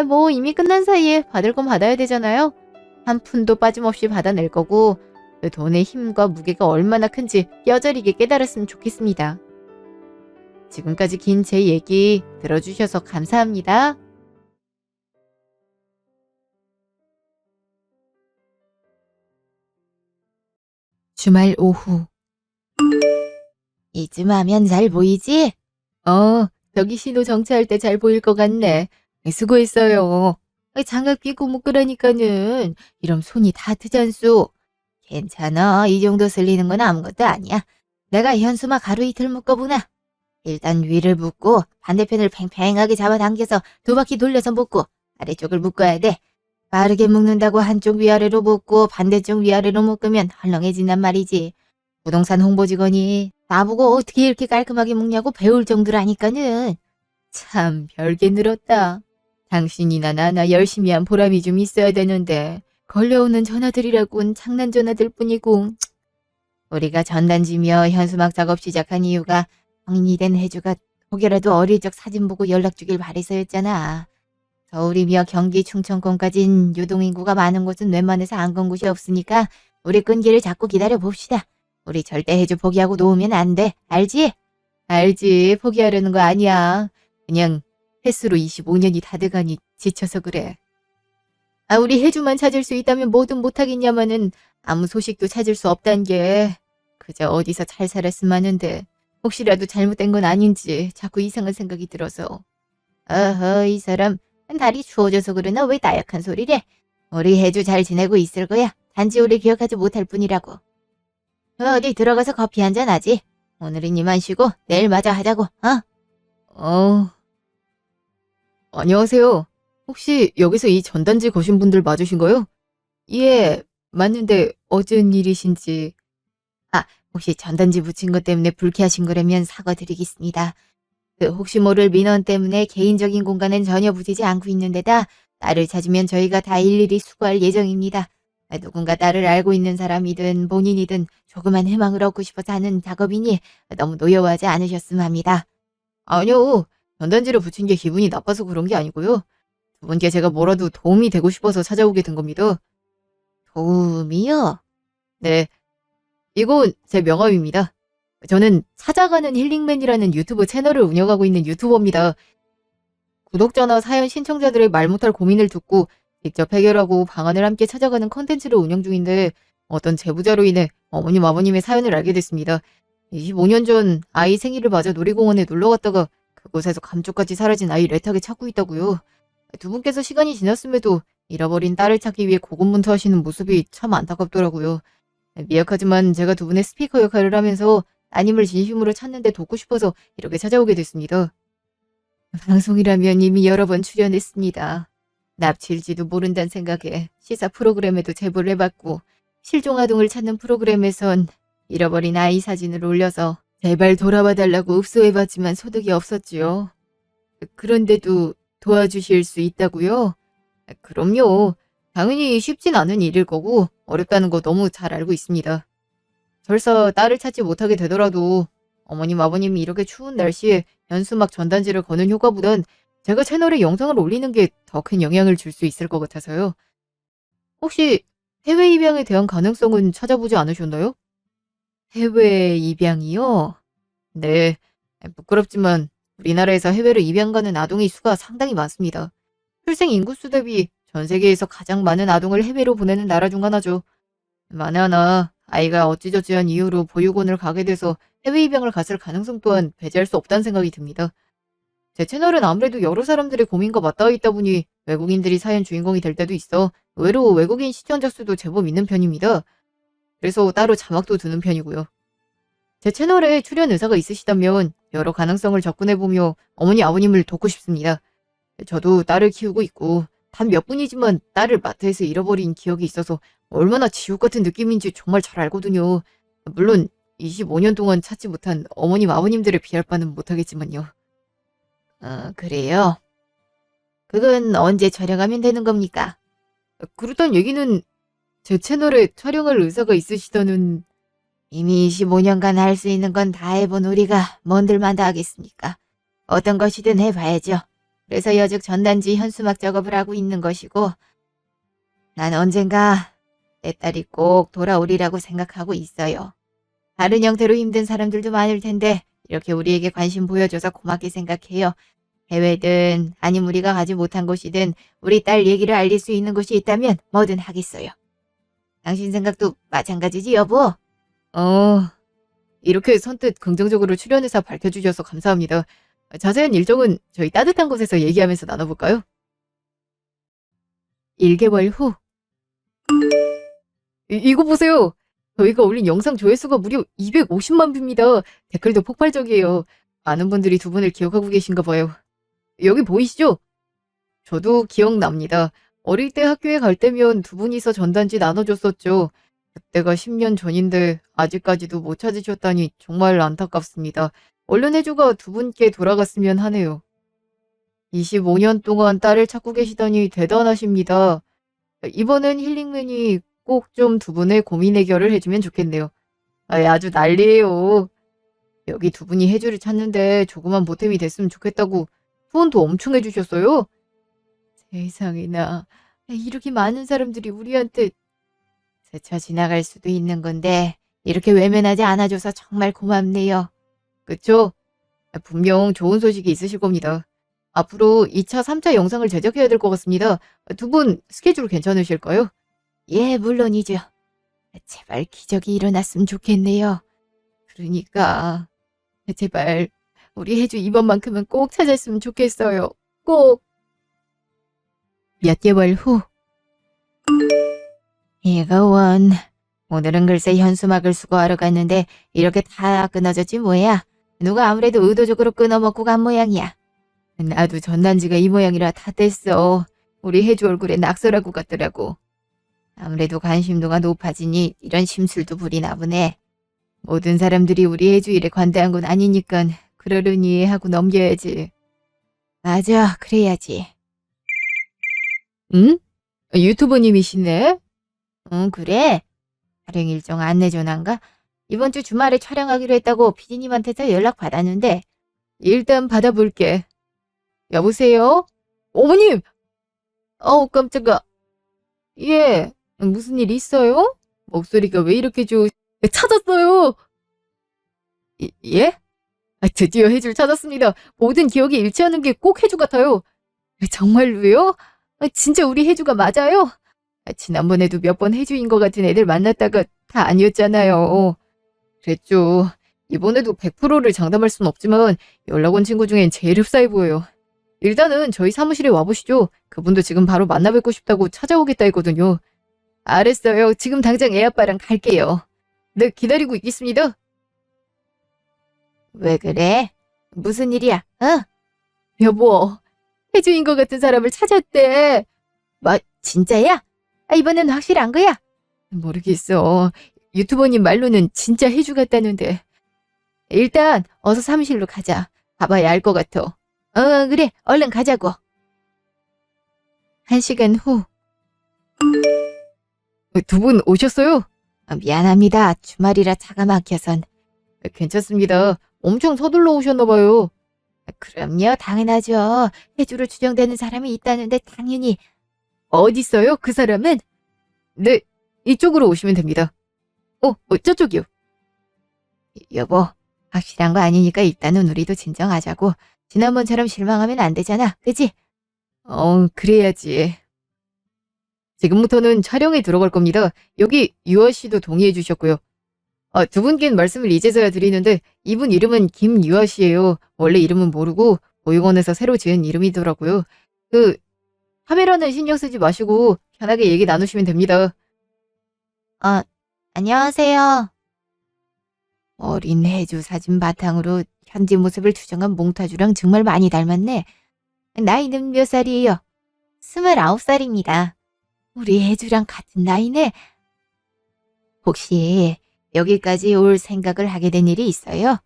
뭐 이미 끝난 사이에 받을 건 받아야 되잖아요. 한 푼도 빠짐없이 받아낼 거고 그 돈의 힘과 무게가 얼마나 큰지 뼈저리게 깨달았으면 좋겠습니다. 지금까지 긴 제 얘기 들어주셔서 감사합니다. 주말 오후. 이쯤 하면 잘 보이지? 저기 신호 정차할 때 잘 보일 것 같네. 수고했어요. 장갑 끼고 묶으라니까는 이럼 손이 다 트잖소. 괜찮아. 이 정도 쓸리는 건 아무것도 아니야. 내가 현수막 하루 이틀 묶어보나. 일단 위를 묶고 반대편을 팽팽하게 잡아당겨서 2바퀴 돌려서 묶고 아래쪽을 묶어야 돼. 빠르게 묶는다고 한쪽 위아래로 묶고 반대쪽 위아래로 묶으면 헐렁해진단 말이지. 부동산 홍보 직원이 나보고 어떻게 이렇게 깔끔하게 묶냐고 배울 정도라니까는. 참 별게 늘었다. 당신이나 나나 열심히 한 보람이 좀 있어야 되는데 걸려오는 전화들이라곤 장난 전화들 뿐이고. 우리가 전단지며 현수막 작업 시작한 이유가 성인이 된 혜주가 혹여라도 어릴 적 사진 보고 연락 주길 바래서였잖아. 서울이며 경기 충청권까진 유동인구가 많은 곳은 웬만해서 안 건 곳이 없으니까 우리 끈기를 잡고 기다려 봅시다. 우리 절대 혜주 포기하고 놓으면 안 돼. 알지? 알지. 포기하려는 거 아니야. 그냥 횟수로 25년이 다 돼가니 지쳐서 그래. 우리 혜주만 찾을 수 있다면 뭐든 못하겠냐마는 아무 소식도 찾을 수 없단 게 그저 어디서 잘 살았으면 하는데 혹시라도 잘못된 건 아닌지 자꾸 이상한 생각이 들어서. 이 사람 날이 추워져서 그러나 왜 나약한 소리래? 우리 혜주 잘 지내고 있을 거야. 단지 우리 기억하지 못할 뿐이라고. 어디 들어가서 커피 한잔 하지. 오늘은 이만 쉬고 내일 마저 하자고.
안녕하세요. 혹시 여기서 이 전단지 거신 분들 맞으신가요? 예, 맞는데 어쩐 일이신지.
혹시 전단지 붙인 것 때문에 불쾌하신 거라면 사과드리겠습니다. 혹시 모를 민원 때문에 개인적인 공간은 전혀 붙이지 않고 있는 데다 딸을 찾으면 저희가 다 일일이 수거할 예정입니다. 누군가 딸을 알고 있는 사람이든 본인이든 조그만 희망을 얻고 싶어서 하는 작업이니 너무 노여워하지 않으셨으면 합니다.
아니요, 전단지를 붙인 게 기분이 나빠서 그런 게 아니고요. 두 분께 제가 뭐라도 도움이 되고 싶어서 찾아오게 된 겁니다.
도움이요?
네, 이건 제 명함입니다. 저는 찾아가는 힐링맨이라는 유튜브 채널을 운영하고 있는 유튜버입니다. 구독자나 사연 신청자들의 말 못할 고민을 듣고 직접 해결하고 방안을 함께 찾아가는 컨텐츠를 운영 중인데 어떤 제보자로 인해 어머님 아버님의 사연을 알게 됐습니다. 25년 전 아이 생일을 맞아 놀이공원에 놀러 갔다가 그곳에서 감쪽같이 사라진 아이 애타게 찾고 있다고요. 두 분께서 시간이 지났음에도 잃어버린 딸을 찾기 위해 고군분투하시는 모습이 참 안타깝더라고요. 미약하지만 제가 두 분의 스피커 역할을 하면서
따님을 진심으로 찾는데 돕고 싶어서 이렇게 찾아오게 됐습니다. 방송이라면 이미 여러 번 출연했습니다. 납치일지도 모른다는 생각에 시사 프로그램에도 제보를 해봤고 실종아동을 찾는 프로그램에선 잃어버린 아이 사진을 올려서 제발 돌아와 달라고 읍소해봤지만 소득이 없었지요. 그런데도 도와주실 수 있다고요? 그럼요. 당연히 쉽진 않은 일일 거고 어렵다는 거 너무 잘 알고 있습니다. 설사 딸을 찾지 못하게 되더라도 어머님 아버님이 이렇게 추운 날씨에 현수막 전단지를 거는 효과보단 제가 채널에 영상을 올리는 게 더 큰 영향을 줄 수 있을 것 같아서요. 혹시 해외 입양에 대한 가능성은 찾아보지 않으셨나요? 해외 입양이요? 네, 부끄럽지만 우리나라에서 해외로 입양 가는 아동의 수가 상당히 많습니다. 출생 인구수 대비 전 세계에서 가장 많은 아동을 해외로 보내는 나라 중 하나죠. 만에 하나 아이가 어찌저찌한 이유로 보육원을 가게 돼서 해외 입양을 갔을 가능성 또한 배제할 수 없다는 생각이 듭니다. 제 채널은 아무래도 여러 사람들의 고민과 맞닿아 있다 보니 외국인들이 사연 주인공이 될 때도 있어 의외로 외국인 시청자 수도 제법 있는 편입니다. 그래서 따로 자막도 두는 편이고요. 제 채널에 출연 의사가 있으시다면 여러 가능성을 접근해보며 어머니 아버님을 돕고 싶습니다. 저도 딸을 키우고 있고 단 몇 분이지만 딸을 마트에서 잃어버린 기억이 있어서 얼마나 지옥 같은 느낌인지 정말 잘 알거든요. 물론 25년 동안 찾지 못한 어머님 아버님들을 비할 바는 못하겠지만요. 그래요? 그건 언제 촬영하면 되는 겁니까? 그렇단 얘기는 제 채널에 촬영할 의사가 있으시다는. 이미 25년간 할 수 있는 건 다 해본 우리가 뭔들만 다 하겠습니까? 어떤 것이든 해봐야죠. 그래서 여직 전단지 현수막 작업을 하고 있는 것이고 난 언젠가 내 딸이 꼭 돌아오리라고 생각하고 있어요. 다른 형태로 힘든 사람들도 많을 텐데 이렇게 우리에게 관심 보여줘서 고맙게 생각해요. 해외든 아님 우리가 가지 못한 곳이든 우리 딸 얘기를 알릴 수 있는 곳이 있다면 뭐든 하겠어요. 당신 생각도 마찬가지지 여보? 이렇게 선뜻 긍정적으로 출연 의사 밝혀주셔서 감사합니다. 자세한 일정은 저희 따뜻한 곳에서 얘기하면서 나눠볼까요? 1개월 후. 이거 보세요. 저희가 올린 영상 조회수가 무려 250만 뷰입니다. 댓글도 폭발적이에요. 많은 분들이 두 분을 기억하고 계신가 봐요. 여기 보이시죠? 저도 기억납니다. 어릴 때 학교에 갈 때면 두 분이서 전단지 나눠줬었죠. 그때가 10년 전인데 아직까지도 못 찾으셨다니 정말 안타깝습니다. 얼른 해주가 두 분께 돌아갔으면 하네요. 25년 동안 딸을 찾고 계시다니 대단하십니다. 이번엔 힐링맨이 꼭 좀 두 분의 고민 해결을 해주면 좋겠네요. 아주 난리예요. 여기 두 분이 해주를 찾는데 조그만 보탬이 됐으면 좋겠다고 후원도 엄청 해주셨어요. 세상에나 이렇게 많은 사람들이 우리한테. 스쳐 지나갈 수도 있는 건데 이렇게 외면하지 않아줘서 정말 고맙네요. 그쵸? 분명 좋은 소식이 있으실 겁니다. 앞으로 2차, 3차 영상을 제작해야 될 것 같습니다. 두 분 스케줄 괜찮으실까요? 예, 물론이죠. 제발 기적이 일어났으면 좋겠네요. 그러니까 제발 우리 혜주 이번만큼은 꼭 찾았으면 좋겠어요. 꼭. 몇 개월 후. 이거원. 오늘은 글쎄 현수막을 수거하러 갔는데 이렇게 다 끊어졌지 뭐야. 누가 아무래도 의도적으로 끊어먹고 간 모양이야. 나도 전단지가 이 모양이라 다 뗐어. 우리 혜주 얼굴에 낙서라고 같더라고. 아무래도 관심도가 높아지니 이런 심술도 부리나 보네. 모든 사람들이 우리 혜주 일에 관대한 건 아니니까 그러려니 하고 넘겨야지. 맞아, 그래야지. 응? 유튜버님이시네? 응, 그래? 촬영 일정 안내 전화인가? 이번 주 주말에 촬영하기로 했다고 피디님한테서 연락 받았는데 일단 받아볼게. 여보세요? 어머님! 깜짝아. 예, 무슨 일 있어요? 목소리가 왜 이렇게 찾았어요! 예? 드디어 혜주를 찾았습니다. 모든 기억이 일치하는 게 꼭 혜주 같아요. 정말로요? 진짜 우리 혜주가 맞아요? 지난번에도 몇 번 혜주인 것 같은 애들 만났다가 다 아니었잖아요. 그랬죠. 이번에도 100%를 장담할 순 없지만 연락 온 친구 중엔 제일 흡사해 보여요. 일단은 저희 사무실에 와보시죠. 그분도 지금 바로 만나뵙고 싶다고 찾아오겠다 했거든요. 알았어요. 지금 당장 애 아빠랑 갈게요. 네, 기다리고 있겠습니다. 왜 그래? 무슨 일이야?
여보, 혜주인 것 같은 사람을 찾았대.
뭐, 진짜야? 이번엔 확실한 거야?
모르겠어. 유튜버님 말로는 진짜 혜주 같다는데. 일단 어서 사무실로 가자. 가봐야 알 것 같아.
그래, 얼른 가자고.
1시간 후. 두 분 오셨어요?
미안합니다. 주말이라 차가 막혀선.
괜찮습니다. 엄청 서둘러 오셨나 봐요.
그럼요, 당연하죠. 혜주로 추정되는 사람이 있다는데 당연히.
어딨어요? 그 사람은? 네, 이쪽으로 오시면 됩니다. 저쪽이요.
여보, 확실한 거 아니니까 일단은 우리도 진정하자고. 지난번처럼 실망하면 안 되잖아. 그치?
그래야지. 지금부터는 촬영에 들어갈 겁니다. 여기 유아 씨도 동의해 주셨고요. 두 분께는 말씀을 이제서야 드리는데 이분 이름은 김유아 씨예요. 원래 이름은 모르고 보육원에서 새로 지은 이름이더라고요. 카메라는 신경 쓰지 마시고 편하게 얘기 나누시면 됩니다.
안녕하세요. 어린 혜주 사진 바탕으로 현지 모습을 추정한 몽타주랑 정말 많이 닮았네. 나이는 몇 살이에요? 29살입니다. 우리 혜주랑 같은 나이네. 혹시 여기까지 올 생각을 하게 된 일이 있어요?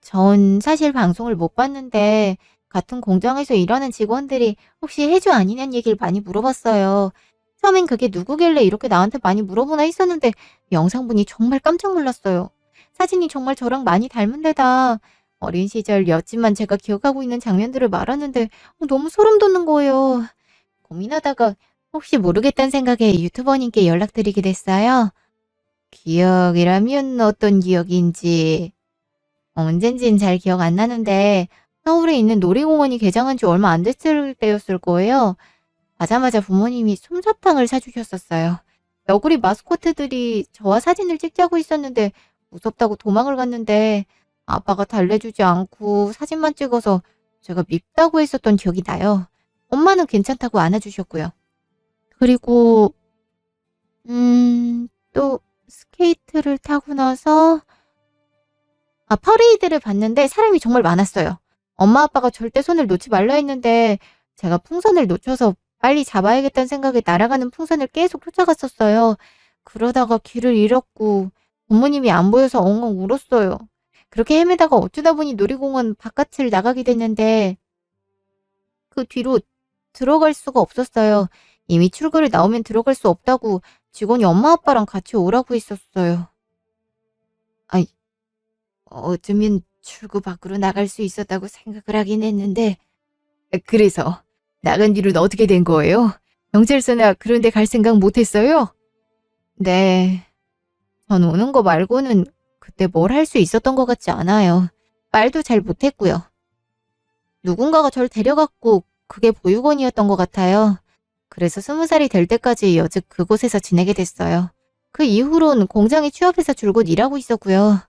전 사실 방송을 못 봤는데 같은 공장에서 일하는 직원들이 혹시 혜주 아니냐는 얘기를 많이 물어봤어요. 처음엔 그게 누구길래 이렇게 나한테 많이 물어보나 했었는데 영상 보니 정말 깜짝 놀랐어요. 사진이 정말 저랑 많이 닮은 데다 어린 시절 였지만 제가 기억하고 있는 장면들을 말하는데 너무 소름 돋는 거예요. 고민하다가 혹시 모르겠다는 생각에 유튜버님께 연락드리게 됐어요. 기억이라면 어떤 기억인지 언젠진 잘 기억 안 나는데 서울에 있는 놀이공원이 개장한 지 얼마 안 됐을 때였을 거예요. 가자마자 부모님이 솜사탕을 사주셨었어요. 너구리 마스코트들이 저와 사진을 찍자고 있었는데 무섭다고 도망을 갔는데 아빠가 달래주지 않고 사진만 찍어서 제가 밉다고 했었던 기억이 나요. 엄마는 괜찮다고 안아주셨고요. 그리고 또 스케이트를 타고 나서 퍼레이드를 봤는데 사람이 정말 많았어요. 엄마 아빠가 절대 손을 놓지 말라 했는데 제가 풍선을 놓쳐서 빨리 잡아야겠다는 생각에 날아가는 풍선을 계속 쫓아갔었어요. 그러다가 길을 잃었고 부모님이 안 보여서 엉엉 울었어요. 그렇게 헤매다가 어쩌다 보니 놀이공원 바깥을 나가게 됐는데 그 뒤로 들어갈 수가 없었어요. 이미 출구를 나오면 들어갈 수 없다고 직원이 엄마 아빠랑 같이 오라고 했었어요. 어쩌면 출구 밖으로 나갈 수 있었다고 생각을 하긴 했는데
그래서 나간 뒤로는 어떻게 된 거예요? 경찰서나 그런 데 갈 생각 못 했어요?
네, 전 오는 거 말고는 그때 뭘 할 수 있었던 것 같지 않아요. 말도 잘 못했고요. 누군가가 절 데려갔고 그게 보육원이었던 것 같아요. 그래서 20살이 될 때까지 여직 그곳에서 지내게 됐어요. 그 이후로는 공장에 취업해서 줄곧 일하고 있었고요.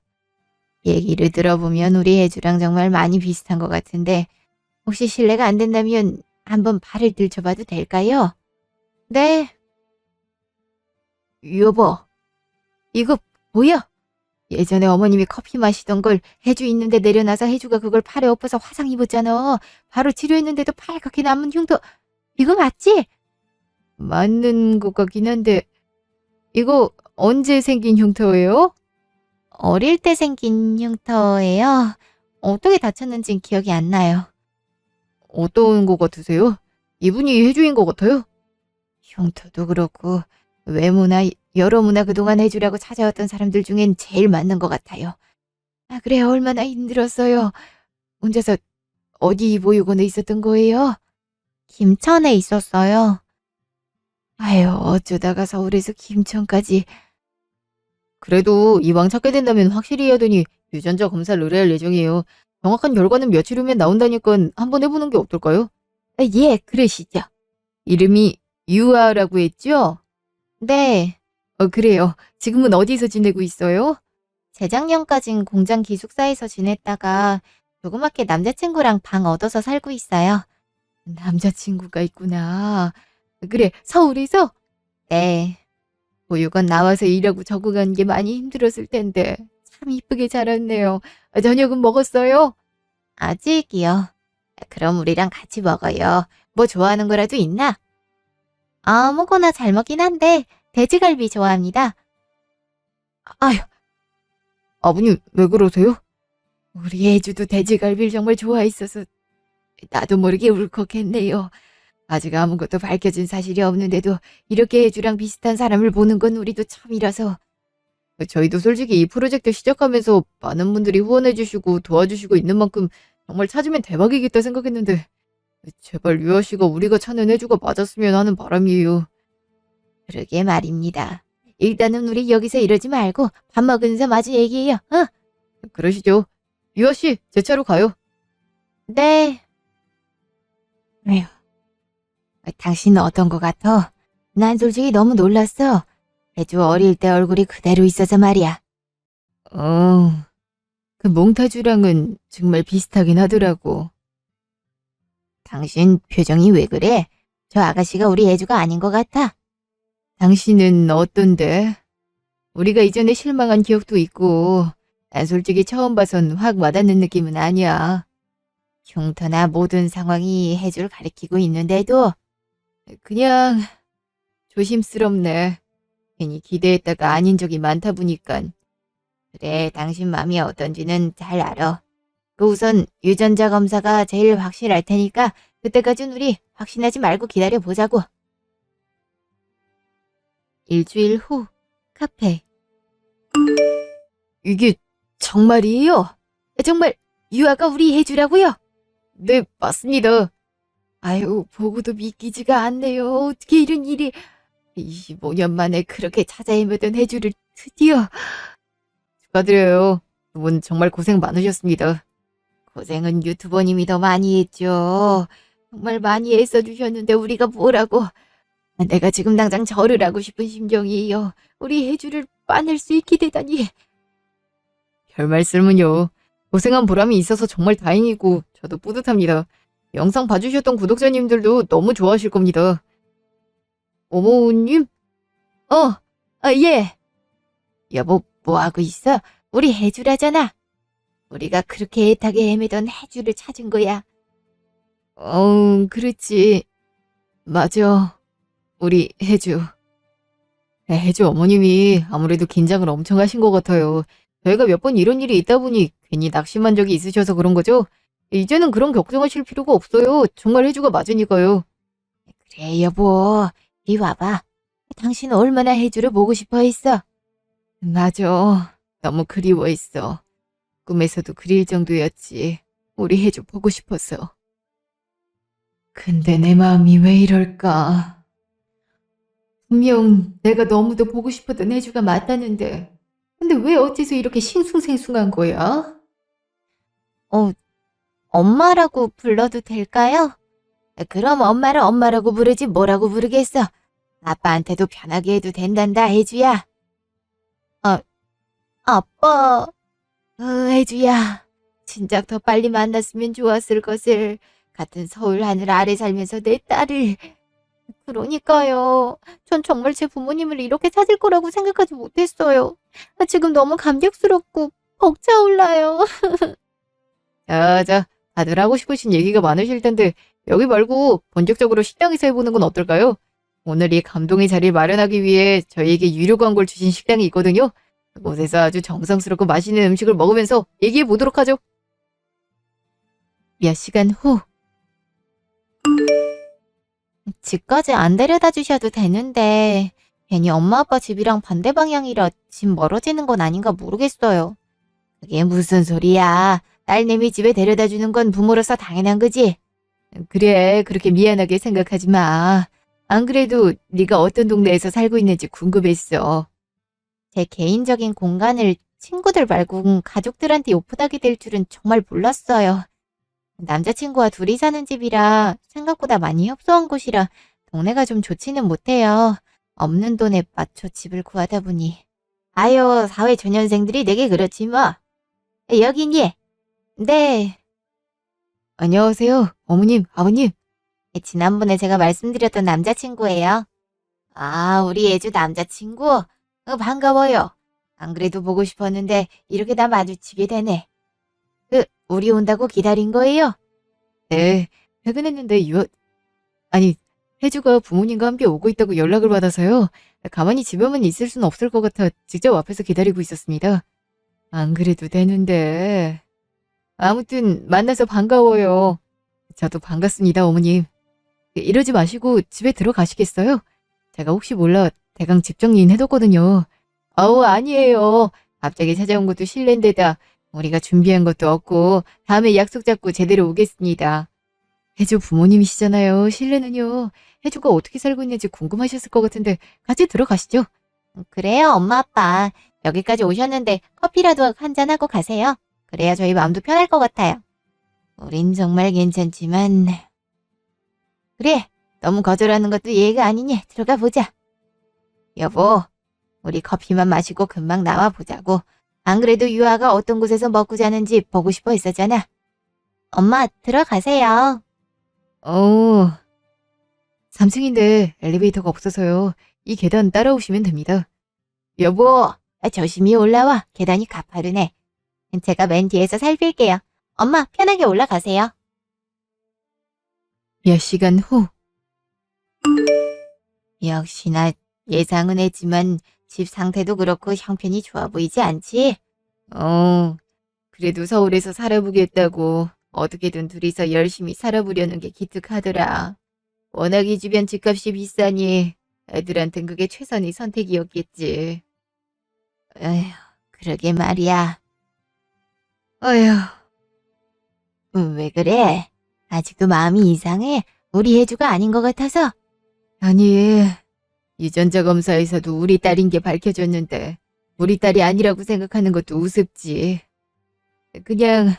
얘기를 들어보면 우리 혜주랑 정말 많이 비슷한 것 같은데 혹시 실례가 안 된다면 한번 발을 들춰봐도 될까요? 네.
여보, 이거 뭐야? 예전에 어머님이 커피 마시던 걸 혜주 있는데 내려놔서 혜주가 그걸 팔에 엎어서 화상 입었잖아. 바로 치료했는데도 빨갛게 남은 흉터. 이거 맞지? 맞는 것 같긴 한데 이거 언제 생긴 흉터예요?
어릴 때 생긴 흉터예요. 어떻게 다쳤는진 기억이 안 나요.
어떤 것 같으세요? 이분이 혜주인 것 같아요?
흉터도 그렇고 외모나 여러모나 그동안 해주려고 찾아왔던 사람들 중엔 제일 맞는 것 같아요. 그래 얼마나 힘들었어요. 혼자서 어디 보육원에 있었던 거예요? 김천에 있었어요. 아유 어쩌다가 서울에서 김천까지.
그래도 이왕 찾게 된다면 확실히 해야 되니 유전자 검사를 의뢰할 예정이에요. 정확한 결과는 며칠 후면 나온다니까 한번 해보는 게 어떨까요?
예, 그러시죠.
이름이 유아라고 했죠?
네,
그래요. 지금은 어디서 지내고 있어요?
재작년까진 공장 기숙사에서 지냈다가 조그맣게 남자친구랑 방 얻어서 살고 있어요.
남자친구가 있구나. 그래, 서울에서?
네,
보육원 나와서 일하고 적응하는 게 많이 힘들었을 텐데
참 이쁘게 자랐네요. 저녁은 먹었어요? 아직이요. 그럼 우리랑 같이 먹어요. 뭐 좋아하는 거라도 있나? 아무거나 잘 먹긴 한데 돼지갈비 좋아합니다.
아휴, 아버님 왜 그러세요?
우리 애주도 돼지갈비를 정말 좋아했어서 나도 모르게 울컥했네요. 아직 아무것도 밝혀진 사실이 없는데도 이렇게 애주랑 비슷한 사람을 보는 건 우리도 처음이라서.
저희도 솔직히 이 프로젝트 시작하면서 많은 분들이 후원해주시고 도와주시고 있는 만큼 정말 찾으면 대박이겠다 생각했는데 제발 유아 씨가 우리가 찾는 해주가 맞았으면 하는 바람이에요.
그러게 말입니다. 일단은 우리 여기서 이러지 말고 밥 먹으면서 마주 얘기해요. 어?
그러시죠. 유아 씨, 제 차로 가요.
네. 에휴, 당신은 어떤 것 같아? 난 솔직히 너무 놀랐어. 애주 어릴 때 얼굴이 그대로 있어서 말이야.
그 몽타주랑은 정말 비슷하긴 하더라고.
당신 표정이 왜 그래? 저 아가씨가 우리 애주가 아닌 것 같아.
당신은 어떤데? 우리가 이전에 실망한 기억도 있고 난 솔직히 처음 봐선 확 와닿는 느낌은 아니야.
흉터나 모든 상황이 해줄 가리키고 있는데도
그냥 조심스럽네. 괜히 기대했다가 아닌 적이 많다 보니깐.
그래, 당신 마음이 어떤지는 잘 알아. 그 우선 유전자 검사가 제일 확실할 테니까 그때까진 우리 확신하지 말고 기다려보자고. 일주일 후 카페.
이게
정말이에요? 정말 유아가 우리 해주라고요?
네, 맞습니다.
아유, 보고도 믿기지가 않네요. 어떻게 이런 일이. 25년 만에 그렇게 찾아 헤매던 해주를 드디어.
축하드려요. 두 분 정말 고생 많으셨습니다.
고생은 유튜버님이 더 많이 했죠. 정말 많이 애써주셨는데 우리가 뭐라고. 내가 지금 당장 절을 하고 싶은 심정이에요. 우리 해주를 빠낼 수 있게 되다니.
별 말씀은요. 고생한 보람이 있어서 정말 다행이고 저도 뿌듯합니다. 영상 봐주셨던 구독자님들도 너무 좋아하실 겁니다. 어머님?
예. 여보, 뭐 하고 있어? 우리 해주라잖아. 우리가 그렇게 애타게 헤매던 해주를 찾은 거야.
그렇지. 맞아. 우리 혜주. 혜주 어머님이 아무래도 긴장을 엄청 하신 것 같아요. 저희가 몇 번 이런 일이 있다 보니 괜히 낙심한 적이 있으셔서 그런 거죠? 이제는 그런 걱정하실 필요가 없어요. 정말 혜주가 맞으니까요.
그래, 여보. 이리 와봐. 당신 얼마나 해주를 보고 싶어 했어?
맞아. 너무 그리워했어. 꿈에서도 그릴 정도였지. 우리 혜주 보고 싶어서. 근데 내 마음이 왜 이럴까? 분명 내가 너무도 보고 싶었던 혜주가 맞다는데 근데 왜 어째서 이렇게 싱숭생숭한 거야?
엄마라고 불러도 될까요? 그럼 엄마를 엄마라고 부르지 뭐라고 부르겠어. 아빠한테도 편하게 해도 된단다, 혜주야. 아빠. 혜주야. 진작 더 빨리 만났으면 좋았을 것을. 같은 서울 하늘 아래 살면서 내 딸을. 그러니까요. 전 정말 제 부모님을 이렇게 찾을 거라고 생각하지 못했어요. 지금 너무 감격스럽고 벅차올라요.
자, 다들 하고 싶으신 얘기가 많으실 텐데 여기 말고 본격적으로 식당에서 해보는 건 어떨까요? 오늘 이 감동의 자리를 마련하기 위해 저희에게 유료 광고를 주신 식당이 있거든요. 그곳에서 아주 정성스럽고 맛있는 음식을 먹으면서 얘기해 보도록 하죠.
몇 시간 후. 집까지 안 데려다 주셔도 되는데 괜히 엄마 아빠 집이랑 반대 방향이라 집 멀어지는 건 아닌가 모르겠어요. 그게 무슨 소리야. 딸내미 집에 데려다 주는 건 부모로서 당연한 거지.
그래, 그렇게 미안하게 생각하지 마. 안 그래도 네가 어떤 동네에서 살고 있는지 궁금했어.
제 개인적인 공간을 친구들 말고 가족들한테 오픈하게 될 줄은 정말 몰랐어요. 남자친구와 둘이 사는 집이라 생각보다 많이 협소한 곳이라 동네가 좀 좋지는 못해요. 없는 돈에 맞춰 집을 구하다 보니. 아유, 사회초년생들이 내게 그렇지 뭐. 여기니? 네.
안녕하세요, 어머님, 아버님.
지난번에 제가 말씀드렸던 남자친구예요. 아, 우리 애주 남자친구? 반가워요. 안 그래도 보고 싶었는데 이렇게 다 마주치게 되네. 우리 온다고 기다린 거예요?
네, 퇴근했는데 아니, 혜주가 부모님과 함께 오고 있다고 연락을 받아서요. 가만히 집에만 있을 수는 없을 것 같아 직접 앞에서 기다리고 있었습니다. 안 그래도 되는데. 아무튼 만나서 반가워요. 저도 반갑습니다, 어머님. 이러지 마시고 집에 들어가시겠어요? 제가 혹시 몰라 대강 집 정리는 해뒀거든요. 아니에요. 갑자기 찾아온 것도 실례인데다 우리가 준비한 것도 없고 다음에 약속 잡고 제대로 오겠습니다. 혜주 부모님이시잖아요. 실례는요. 혜주가 어떻게 살고 있는지 궁금하셨을 것 같은데 같이 들어가시죠.
그래요, 엄마, 아빠. 여기까지 오셨는데 커피라도 한잔하고 가세요. 그래야 저희 마음도 편할 것 같아요. 우린 정말 괜찮지만. 그래, 너무 거절하는 것도 예의가 아니니 들어가 보자. 여보, 우리 커피만 마시고 금방 나와 보자고. 안 그래도 유아가 어떤 곳에서 먹고 자는지 보고 싶어 했었잖아. 엄마, 들어가세요.
3층인데 엘리베이터가 없어서요. 이 계단 따라오시면 됩니다.
여보, 조심히 올라와. 계단이 가파르네. 제가 맨 뒤에서 살필게요. 엄마, 편하게 올라가세요.
몇 시간 후.
역시나 예상은 했지만 집 상태도 그렇고 형편이 좋아 보이지 않지?
그래도 서울에서 살아보겠다고 어떻게든 둘이서 열심히 살아보려는 게 기특하더라. 워낙 이 주변 집값이 비싸니 애들한텐 그게 최선의 선택이었겠지.
에휴, 그러게 말이야.
어휴,
왜 그래? 아직도 마음이 이상해? 우리 혜주가 아닌 것 같아서?
아니, 유전자 검사에서도 우리 딸인 게 밝혀졌는데 우리 딸이 아니라고 생각하는 것도 우습지. 그냥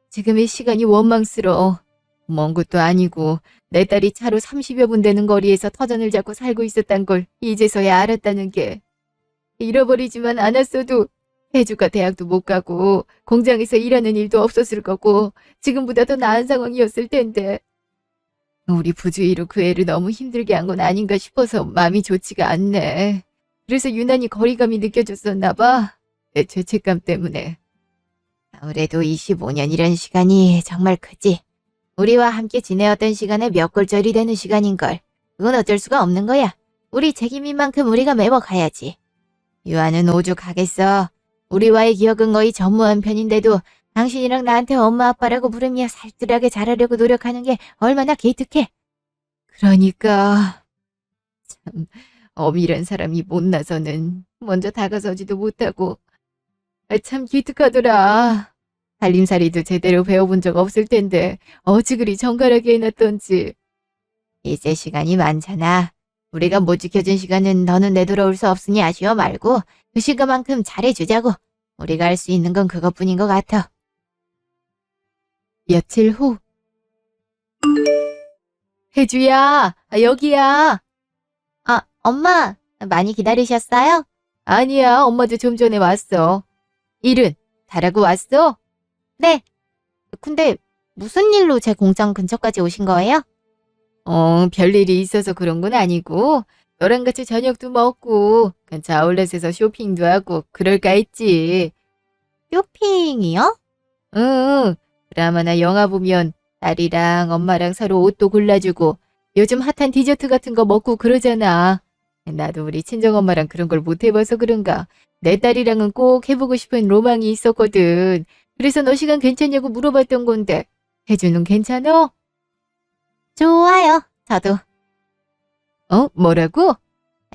지금의 시간이 원망스러워. 먼 것도 아니고 내 딸이 차로 30여 분 되는 거리에서 터전을 잡고 살고 있었단 걸 이제서야 알았다는 게. 잃어버리지만 않았어도 혜주가 대학도 못 가고 공장에서 일하는 일도 없었을 거고 지금보다 더 나은 상황이었을 텐데. 우리 부주의로 그 애를 너무 힘들게 한 건 아닌가 싶어서 마음이 좋지가 않네. 그래서 유난히 거리감이 느껴졌었나 봐. 내 죄책감 때문에.
아무래도 25년이란 시간이 정말 크지. 우리와 함께 지내었던 시간에 몇 골절이 되는 시간인걸. 그건 어쩔 수가 없는 거야. 우리 책임인 만큼 우리가 메워가야지. 유아는 오죽하겠어. 우리와의 기억은 거의 전무한 편인데도 당신이랑 나한테 엄마 아빠라고 부르며 살뜰하게 자라려고 노력하는 게 얼마나 기특해.
그러니까 참 엄이란 사람이 못나서는 먼저 다가서지도 못하고 참 기특하더라. 살림살이도 제대로 배워본 적 없을 텐데 어찌 그리 정갈하게 해놨던지.
이제 시간이 많잖아. 우리가 못 지켜준 시간은 너는 되돌아올 수 없으니 아쉬워 말고 그 시간만큼 잘해주자고. 우리가 할 수 있는 건 그것뿐인 것 같아.
며칠 후. 혜주야, 여기야.
엄마, 많이 기다리셨어요?
아니야, 엄마도 좀 전에 왔어. 일은 잘하고 왔어?
네. 근데 무슨 일로 제 공장 근처까지 오신 거예요?
별일이 있어서 그런 건 아니고 너랑 같이 저녁도 먹고 근처 아울렛에서 쇼핑도 하고 그럴까 했지.
쇼핑이요?
응, 드라마나 영화 보면 딸이랑 엄마랑 서로 옷도 골라주고 요즘 핫한 디저트 같은 거 먹고 그러잖아. 나도 우리 친정엄마랑 그런 걸 못 해봐서 그런가 내 딸이랑은 꼭 해보고 싶은 로망이 있었거든. 그래서 너 시간 괜찮냐고 물어봤던 건데 혜주는 괜찮어?
좋아요. 저도.
뭐라고?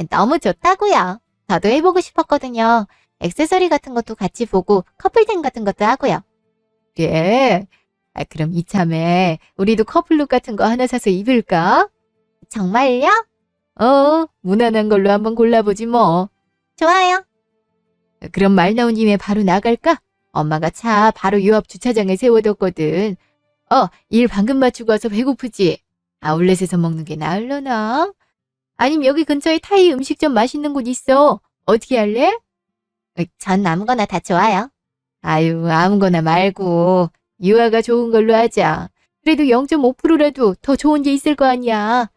너무 좋다고요. 저도 해보고 싶었거든요. 액세서리 같은 것도 같이 보고 커플템 같은 것도 하고요.
그래? 그럼 이참에 우리도 커플룩 같은 거 하나 사서 입을까?
정말요?
무난한 걸로 한번 골라보지 뭐.
좋아요.
그럼 말 나온 김에 바로 나갈까? 엄마가 차 바로 요 앞 주차장에 세워뒀거든. 일 방금 마치고 와서 배고프지? 아울렛에서 먹는 게 나을려나? 아니면 여기 근처에 타이 음식점 맛있는 곳 있어. 어떻게 할래?
전 아무거나 다 좋아요.
아유, 아무거나 말고 유아가 좋은 걸로 하자. 그래도 0.5%라도 더 좋은 게 있을 거 아니야.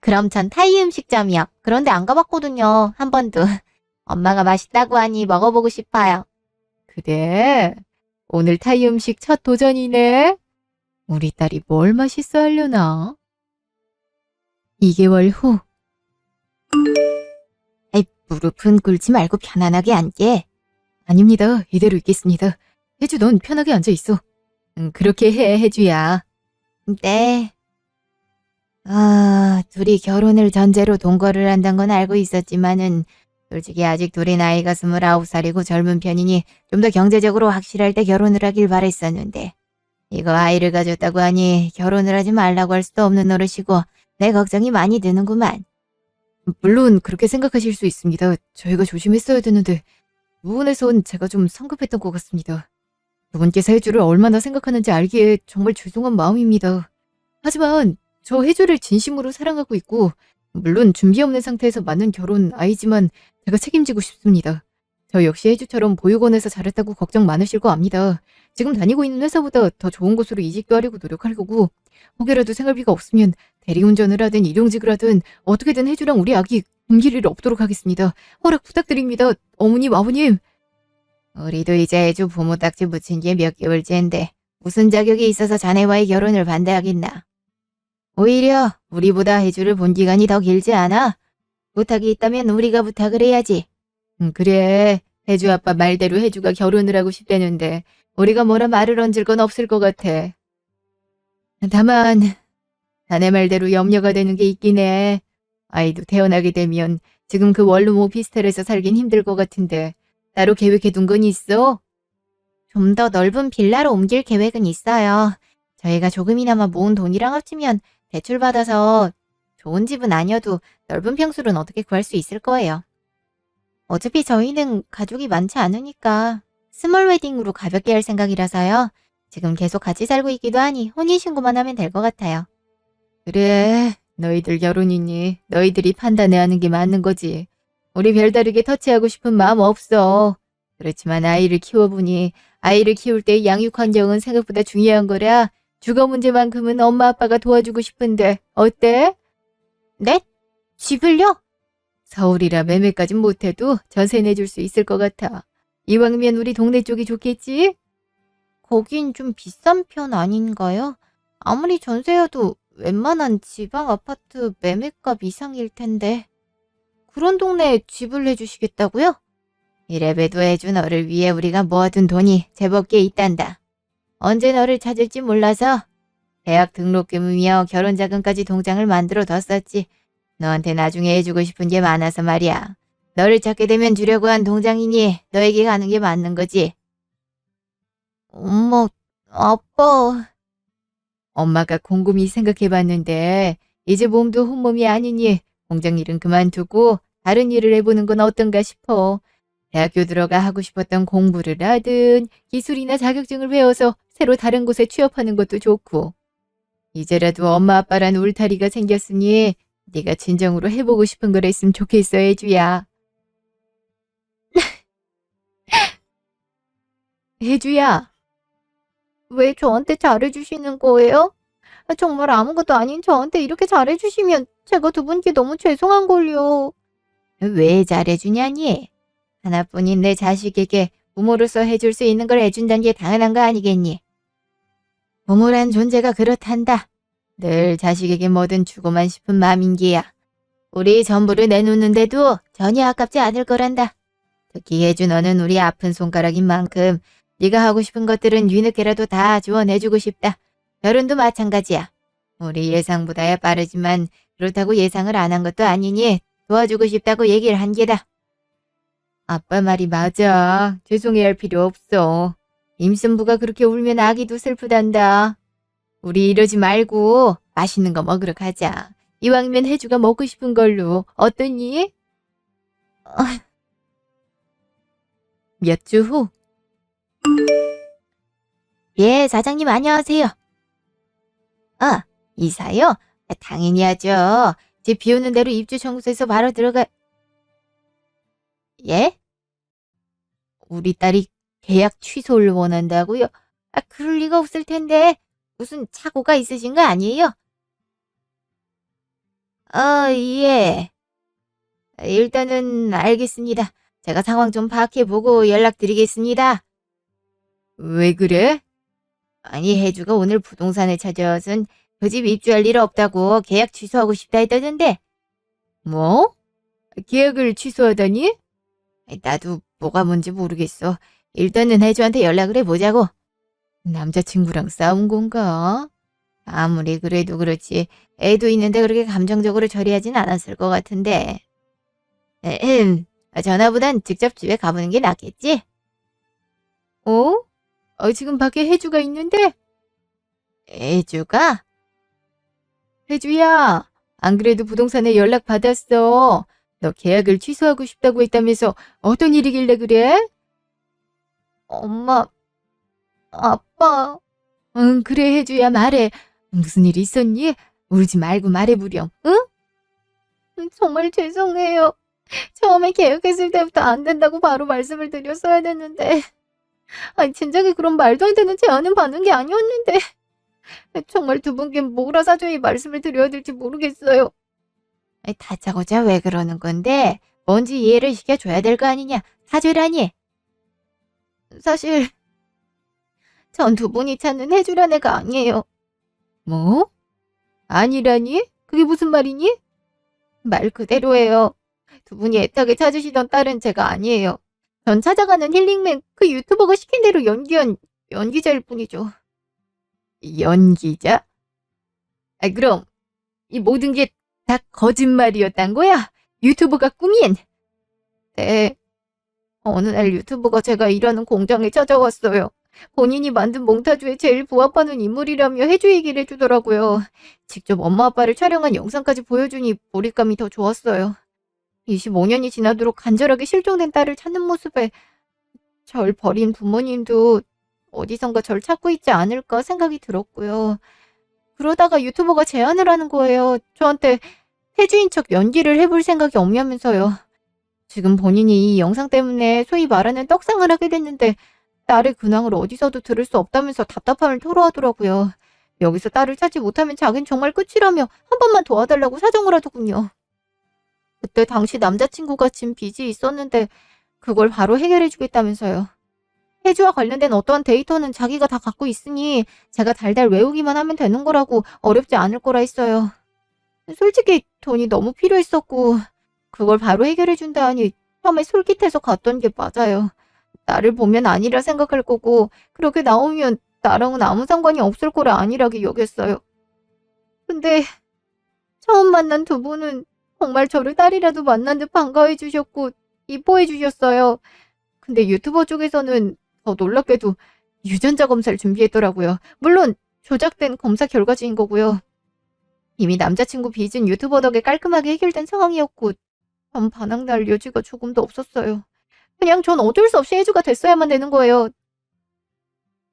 그럼 전 타이 음식점이요. 그런데 안 가봤거든요. 한 번도. 엄마가 맛있다고 하니 먹어보고 싶어요.
그래? 오늘 타이 음식 첫 도전이네? 우리 딸이 뭘 맛있어 하려나? 2개월 후.
에이, 무릎은 꿇지 말고 편안하게 앉게.
아닙니다. 이대로 있겠습니다. 혜주, 넌 편하게 앉아 있어. 그렇게 해, 혜주야.
네. 둘이 결혼을 전제로 동거를 한다는 건 알고 있었지만은 솔직히 아직 둘이 나이가 29살이고 젊은 편이니 좀 더 경제적으로 확실할 때 결혼을 하길 바랬었는데 이거 아이를 가졌다고 하니 결혼을 하지 말라고 할 수도 없는 노릇이고 내 걱정이 많이 드는구만.
물론 그렇게 생각하실 수 있습니다. 저희가 조심했어야 되는데 부분에선 제가 좀 성급했던 것 같습니다. 두 분께서 혜주를 얼마나 생각하는지 알기에 정말 죄송한 마음입니다. 하지만 저 혜주를 진심으로 사랑하고 있고 물론 준비 없는 상태에서 맞는 결혼 아이지만 제가 책임지고 싶습니다. 저 역시 혜주처럼 보육원에서 잘했다고 걱정 많으실 거 압니다. 지금 다니고 있는 회사보다 더 좋은 곳으로 이직도 하려고 노력할 거고 혹여라도 생활비가 없으면 대리운전을 하든 일용직을 하든 어떻게든 혜주랑 우리 아기 굶길 일 없도록 하겠습니다. 허락 부탁드립니다. 어머님, 아버님.
우리도 이제 애주 부모 딱지 붙인 지 몇 개월째인데 무슨 자격이 있어서 자네와의 결혼을 반대하겠나. 오히려 우리보다 혜주를 본 기간이 더 길지 않아? 부탁이 있다면 우리가 부탁을 해야지.
그래. 혜주 아빠 말대로 혜주가 결혼을 하고 싶다는데 우리가 뭐라 말을 얹을 건 없을 것 같아. 다만 자네 말대로 염려가 되는 게 있긴 해. 아이도 태어나게 되면 지금 그 원룸 오피스텔에서 살긴 힘들 것 같은데 따로 계획해둔 건 있어?
좀 더 넓은 빌라로 옮길 계획은 있어요. 저희가 조금이나마 모은 돈이랑 합치면 대출받아서 좋은 집은 아니어도 넓은 평수는 어떻게 구할 수 있을 거예요. 어차피 저희는 가족이 많지 않으니까 스몰 웨딩으로 가볍게 할 생각이라서요. 지금 계속 같이 살고 있기도 하니 혼인신고만 하면 될 것 같아요.
그래, 너희들 결혼이니 너희들이 판단해야 하는 게 맞는 거지. 우리 별다르게 터치하고 싶은 마음 없어. 그렇지만 아이를 키워보니 아이를 키울 때 양육 환경은 생각보다 중요한 거라 주거 문제만큼은 엄마 아빠가 도와주고 싶은데 어때?
네? 집을요?
서울이라 매매까진 못해도 전세 내줄 수 있을 것 같아. 이왕이면 우리 동네 쪽이 좋겠지?
거긴 좀 비싼 편 아닌가요? 아무리 전세여도 웬만한 지방 아파트 매매값 이상일 텐데. 그런 동네에 집을 해주시겠다고요? 이래봬도 해준 너를 위해 우리가 모아둔 돈이 제법 꽤 있단다. 언제 너를 찾을지 몰라서 대학 등록금이며 결혼자금까지 통장을 만들어 뒀었지. 너한테 나중에 해주고 싶은 게 많아서 말이야. 너를 찾게 되면 주려고 한 동장이니 너에게 가는 게 맞는 거지. 엄마, 아빠.
엄마가 곰곰이 생각해봤는데 이제 몸도 혼몸이 아니니 공장 일은 그만두고 다른 일을 해보는 건 어떤가 싶어. 대학교 들어가 하고 싶었던 공부를 하든 기술이나 자격증을 배워서 새로 다른 곳에 취업하는 것도 좋고. 이제라도 엄마 아빠란 울타리가 생겼으니 네가 진정으로 해보고 싶은 걸 했으면 좋겠어, 혜주야. 혜주야.
왜 저한테 잘해주시는 거예요? 정말 아무것도 아닌 저한테 이렇게 잘해주시면 제가 두 분께 너무 죄송한걸요. 왜 잘해주냐니? 하나뿐인 내 자식에게 부모로서 해줄 수 있는 걸 해준다는 게 당연한 거 아니겠니? 부모란 존재가 그렇단다. 늘 자식에게 뭐든 주고만 싶은 마음인 게야. 우리 전부를 내놓는데도 전혀 아깝지 않을 거란다. 특히 혜주 너는 우리 아픈 손가락인 만큼 네가 하고 싶은 것들은 뒤늦게라도 다 지원해주고 싶다. 결혼도 마찬가지야. 우리 예상보다야 빠르지만 그렇다고 예상을 안 한 것도 아니니 도와주고 싶다고 얘기를 한 게다.
아빠 말이 맞아. 죄송해할 필요 없어. 임신부가 그렇게 울면 아기도 슬프단다. 우리 이러지 말고 맛있는 거 먹으러 가자. 이왕이면 혜주가 먹고 싶은 걸로. 어떠니? 몇 주 후.
예, 사장님 안녕하세요. 이사요? 당연히 하죠. 집 비우는 대로 입주 청소해서 바로 들어가. 예? 우리 딸이 계약 취소를 원한다고요? 그럴 리가 없을 텐데. 무슨 착오가 있으신 거 아니에요? 예. 일단은 알겠습니다. 제가 상황 좀 파악해보고 연락드리겠습니다.
왜 그래?
아니, 혜주가 오늘 부동산에 찾아와선 그 집 입주할 일 없다고 계약 취소하고 싶다 했다던데.
뭐? 계약을 취소하다니?
나도 뭐가 뭔지 모르겠어. 일단은 혜주한테 연락을 해보자고.
남자친구랑 싸운 건가?
아무리 그래도 그렇지. 애도 있는데 그렇게 감정적으로 처리하진 않았을 것 같은데. 전화보단 직접 집에 가보는 게 낫겠지?
어? 지금 밖에 혜주가 있는데?
혜주가?
혜주야, 안 그래도 부동산에 연락 받았어. 너 계약을 취소하고 싶다고 했다면서 어떤 일이길래 그래?
엄마, 아빠.
응, 그래, 혜주야, 말해. 무슨 일 있었니? 울지 말고 말해보렴, 응?
정말 죄송해요. 처음에 계약했을 때부터 안 된다고 바로 말씀을 드렸어야 됐는데. 아니, 진작에 그런 말도 안 되는 제안은 받는 게 아니었는데. 정말 두 분께 뭐라 사줘야 말씀을 드려야 될지 모르겠어요. 다짜고짜 왜 그러는 건데? 뭔지 이해를 시켜줘야 될 거 아니냐? 사죄라니. 사실 전 두 분이 찾는 혜주란 애가 아니에요.
뭐? 아니라니? 그게 무슨 말이니?
말 그대로예요. 두 분이 애타게 찾으시던 딸은 제가 아니에요. 전 찾아가는 힐링맨 그 유튜버가 시킨 대로 연기한 연기자일 뿐이죠.
연기자? 그럼 이 모든 게 다 거짓말이었단 거야? 유튜버가 꾸민?
네. 어느 날 유튜버가 제가 일하는 공장에 찾아왔어요. 본인이 만든 몽타주에 제일 부합하는 인물이라며 혜주 얘기를 해주더라고요. 직접 엄마 아빠를 촬영한 영상까지 보여주니 몰입감이 더 좋았어요. 25년이 지나도록 간절하게 실종된 딸을 찾는 모습에 절 버린 부모님도 어디선가 절 찾고 있지 않을까 생각이 들었고요. 그러다가 유튜버가 제안을 하는 거예요. 저한테 혜주인 척 연기를 해볼 생각이 없냐면서요. 지금 본인이 이 영상 때문에 소위 말하는 떡상을 하게 됐는데 딸의 근황을 어디서도 들을 수 없다면서 답답함을 토로하더라고요. 여기서 딸을 찾지 못하면 자긴 정말 끝이라며 한 번만 도와달라고 사정을 하더군요. 그때 당시 남자친구가 진 빚이 있었는데 그걸 바로 해결해주겠다면서요. 혜주와 관련된 어떠한 데이터는 자기가 다 갖고 있으니 제가 달달 외우기만 하면 되는 거라고 어렵지 않을 거라 했어요. 솔직히 돈이 너무 필요했었고 그걸 바로 해결해준다 하니 처음에 솔깃해서 갔던 게 맞아요. 나를 보면 아니라 생각할 거고 그렇게 나오면 나랑은 아무 상관이 없을 거라 안일하게 여겼어요. 근데 처음 만난 두 분은 정말 저를 딸이라도 만난 듯 반가워해 주셨고 이뻐해 주셨어요. 근데 유튜버 쪽에서는 더 놀랍게도 유전자 검사를 준비했더라고요. 물론 조작된 검사 결과지인 거고요. 이미 남자친구 빚은 유튜버 덕에 깔끔하게 해결된 상황이었고 전 반항날 여지가 조금도 없었어요. 그냥 전 어쩔 수 없이 혜주가 됐어야만 되는 거예요.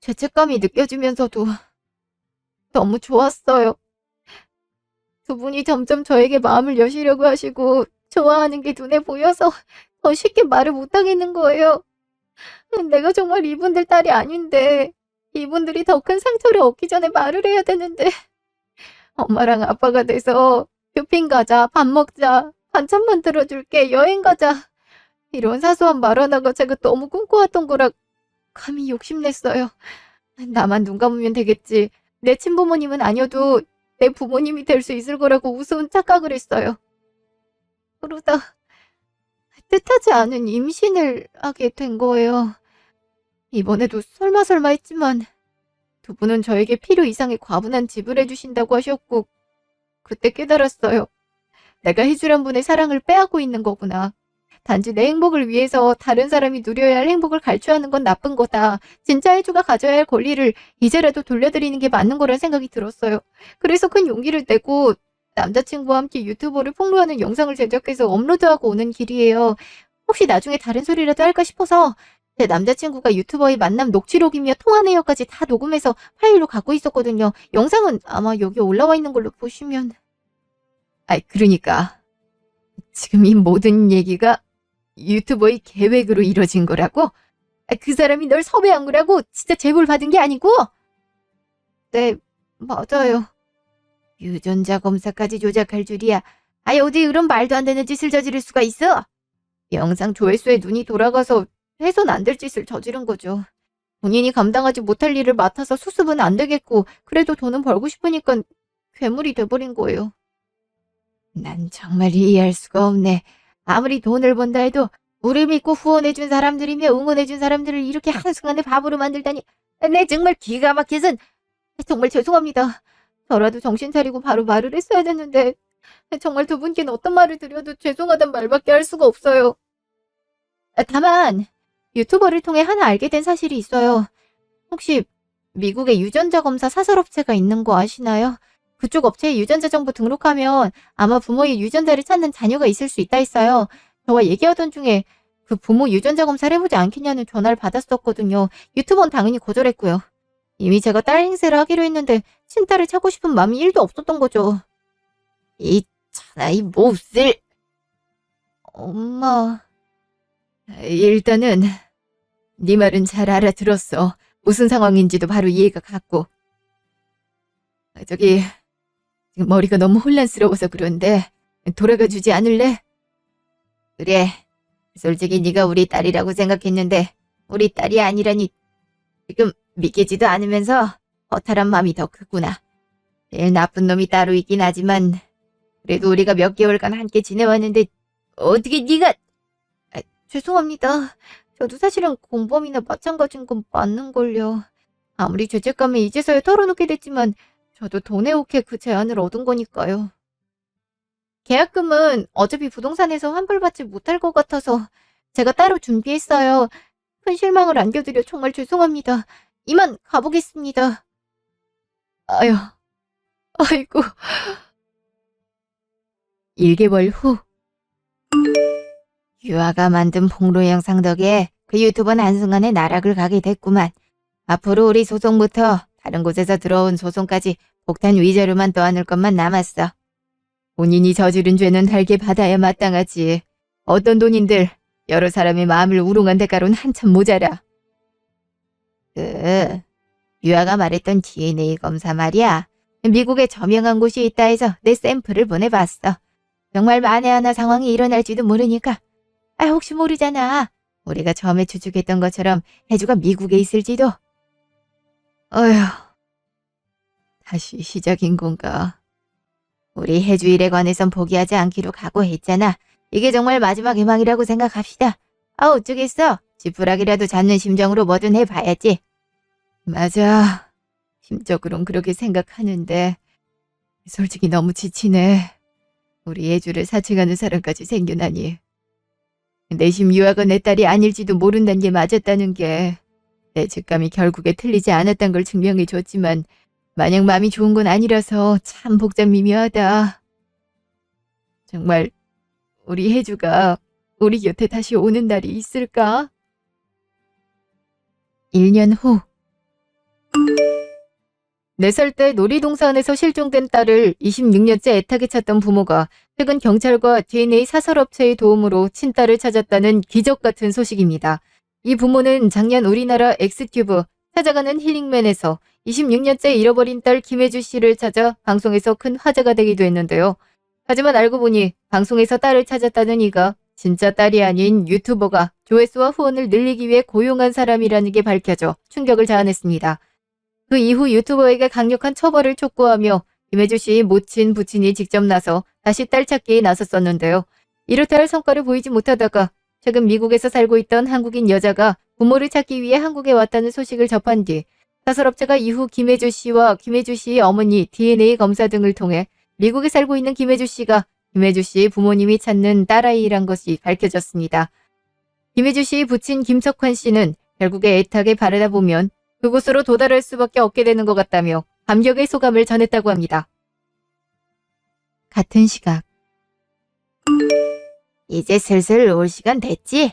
죄책감이 느껴지면서도 너무 좋았어요. 두 분이 점점 저에게 마음을 여시려고 하시고 좋아하는 게 눈에 보여서 더 쉽게 말을 못하겠는 거예요. 내가 정말 이분들 딸이 아닌데 이분들이 더 큰 상처를 얻기 전에 말을 해야 되는데 엄마랑 아빠가 돼서 쇼핑 가자, 밥 먹자, 반찬 만들어줄게, 여행 가자 이런 사소한 말 하나가 제가 너무 꿈꿔왔던 거라 감히 욕심냈어요. 나만 눈 감으면 되겠지. 내 친부모님은 아니어도 내 부모님이 될 수 있을 거라고 우스운 착각을 했어요. 그러다 뜻하지 않은 임신을 하게 된 거예요. 이번에도 설마 했지만 두 분은 저에게 필요 이상의 과분한 지불해 주신다고 하셨고 그때 깨달았어요. 내가 혜주란 분의 사랑을 빼앗고 있는 거구나. 단지 내 행복을 위해서 다른 사람이 누려야 할 행복을 갈취하는 건 나쁜 거다. 진짜 혜주가 가져야 할 권리를 이제라도 돌려드리는 게 맞는 거란 생각이 들었어요. 그래서 큰 용기를 내고 남자친구와 함께 유튜버를 폭로하는 영상을 제작해서 업로드하고 오는 길이에요. 혹시 나중에 다른 소리라도 할까 싶어서 제 남자친구가 유튜버의 만남 녹취록이며 통화 내역까지 다 녹음해서 파일로 갖고 있었거든요. 영상은 아마 여기 올라와 있는 걸로 보시면.
그러니까 지금 이 모든 얘기가 유튜버의 계획으로 이뤄진 거라고? 그 사람이 널 섭외한 거라고? 진짜 제보를 받은 게 아니고?
네, 맞아요. 유전자 검사까지 조작할 줄이야. 아니 어디 그런 말도 안 되는 짓을 저지를 수가 있어? 영상 조회수에 눈이 돌아가서 해선 안 될 짓을 저지른 거죠. 본인이 감당하지 못할 일을 맡아서 수습은 안 되겠고 그래도 돈은 벌고 싶으니까 괴물이 돼버린 거예요. 난 정말 이해할 수가 없네. 아무리 돈을 번다 해도 우리 믿고 후원해준 사람들이며 응원해준 사람들을 이렇게 한순간에 바보로 만들다니. 내 정말 기가 막혀서 정말 죄송합니다. 저라도 정신 차리고 바로 말을 했어야 됐는데 정말 두 분께는 어떤 말을 드려도 죄송하단 말밖에 할 수가 없어요. 다만 유튜버를 통해 하나 알게 된 사실이 있어요. 혹시 미국에 유전자 검사 사설업체가 있는 거 아시나요? 그쪽 업체에 유전자 정보 등록하면 아마 부모의 유전자를 찾는 자녀가 있을 수 있다 했어요. 저와 얘기하던 중에 그 부모 유전자 검사를 해보지 않겠냐는 전화를 받았었거든요. 유튜버는 당연히 거절했고요. 이미 제가 딸 행세를 하기로 했는데 친딸을 찾고 싶은 마음이 1도 없었던 거죠. 이 천하의 몹쓸. 엄마. 일단은 네 말은 잘 알아들었어. 무슨 상황인지도 바로 이해가 갔고. 저기 지금 머리가 너무 혼란스러워서 그런데 돌아가 주지 않을래? 그래. 솔직히 네가 우리 딸이라고 생각했는데 우리 딸이 아니라니 지금 믿기지도 않으면서 허탈한 마음이 더 크구나. 제일 나쁜 놈이 따로 있긴 하지만 그래도 우리가 몇 개월간 함께 지내왔는데 어떻게 네가... 죄송합니다. 저도 사실은 공범이나 마찬가지인 건 맞는걸요. 아무리 죄책감에 이제서야 털어놓게 됐지만 저도 돈에 혹해 그 제안을 얻은 거니까요. 계약금은 어차피 부동산에서 환불받지 못할 것 같아서 제가 따로 준비했어요. 큰 실망을 안겨드려 정말 죄송합니다. 이만 가보겠습니다. 아유, 아이고. 1개월 후. 유아가 만든 폭로 영상 덕에 그 유튜버는 한순간에 나락을 가게 됐구만. 앞으로 우리 소송부터 다른 곳에서 들어온 소송까지 폭탄 위자료만 떠안을 것만 남았어. 본인이 저지른 죄는 달게 받아야 마땅하지. 어떤 돈인들 여러 사람의 마음을 우롱한 대가로는 한참 모자라. 유아가 말했던 DNA 검사 말이야. 미국에 저명한 곳이 있다 해서 내 샘플을 보내봤어. 정말 만에 하나 상황이 일어날지도 모르니까. 혹시 모르잖아. 우리가 처음에 추측했던 것처럼 혜주가 미국에 있을지도. 어휴, 다시 시작인 건가. 우리 혜주 일에 관해선 포기하지 않기로 각오했잖아. 이게 정말 마지막 희망이라고 생각합시다. 어쩌겠어. 지푸라기라도 잡는 심정으로 뭐든 해봐야지. 맞아. 심적으론 그렇게 생각하는데 솔직히 너무 지치네. 우리 혜주를 사칭하는 사람까지 생겨나니. 내심 유아가 내 딸이 아닐지도 모른다는 게 맞았다는 게 내 직감이 결국에 틀리지 않았단 걸 증명해 줬지만 마냥 마음이 좋은 건 아니라서 참 복잡미묘하다. 정말 우리 혜주가 우리 곁에 다시 오는 날이 있을까? 1년 후. 4살 때 놀이동산에서 실종된 딸을 26년째 애타게 찾던 부모가 최근 경찰과 DNA 사설업체의 도움으로 친딸을 찾았다는 기적 같은 소식입니다. 이 부모는 작년 우리나라 엑스튜브 찾아가는 힐링맨에서 26년째 잃어버린 딸 김혜주 씨를 찾아 방송에서 큰 화제가 되기도 했는데요. 하지만 알고 보니 방송에서 딸을 찾았다는 이가 진짜 딸이 아닌 유튜버가 조회수와 후원을 늘리기 위해 고용한 사람이라는 게 밝혀져 충격을 자아냈습니다. 그 이후 유튜버에게 강력한 처벌을 촉구하며 김혜주 씨의 모친 부친이 직접 나서 다시 딸 찾기에 나섰었는데요. 이렇다 할 성과를 보이지 못하다가 최근 미국에서 살고 있던 한국인 여자가 부모를 찾기 위해 한국에 왔다는 소식을 접한 뒤 사설업체가 이후 김혜주 씨와 김혜주 씨의 어머니 DNA 검사 등을 통해 미국에 살고 있는 김혜주 씨가 김혜주 씨의 부모님이 찾는 딸아이란 것이 밝혀졌습니다. 김혜주 씨의 부친 김석환 씨는 결국에 애타게 바라다 보면 그곳으로 도달할 수밖에 없게 되는 것 같다며 감격의 소감을 전했다고 합니다. 같은 시각. 이제 슬슬 올 시간 됐지?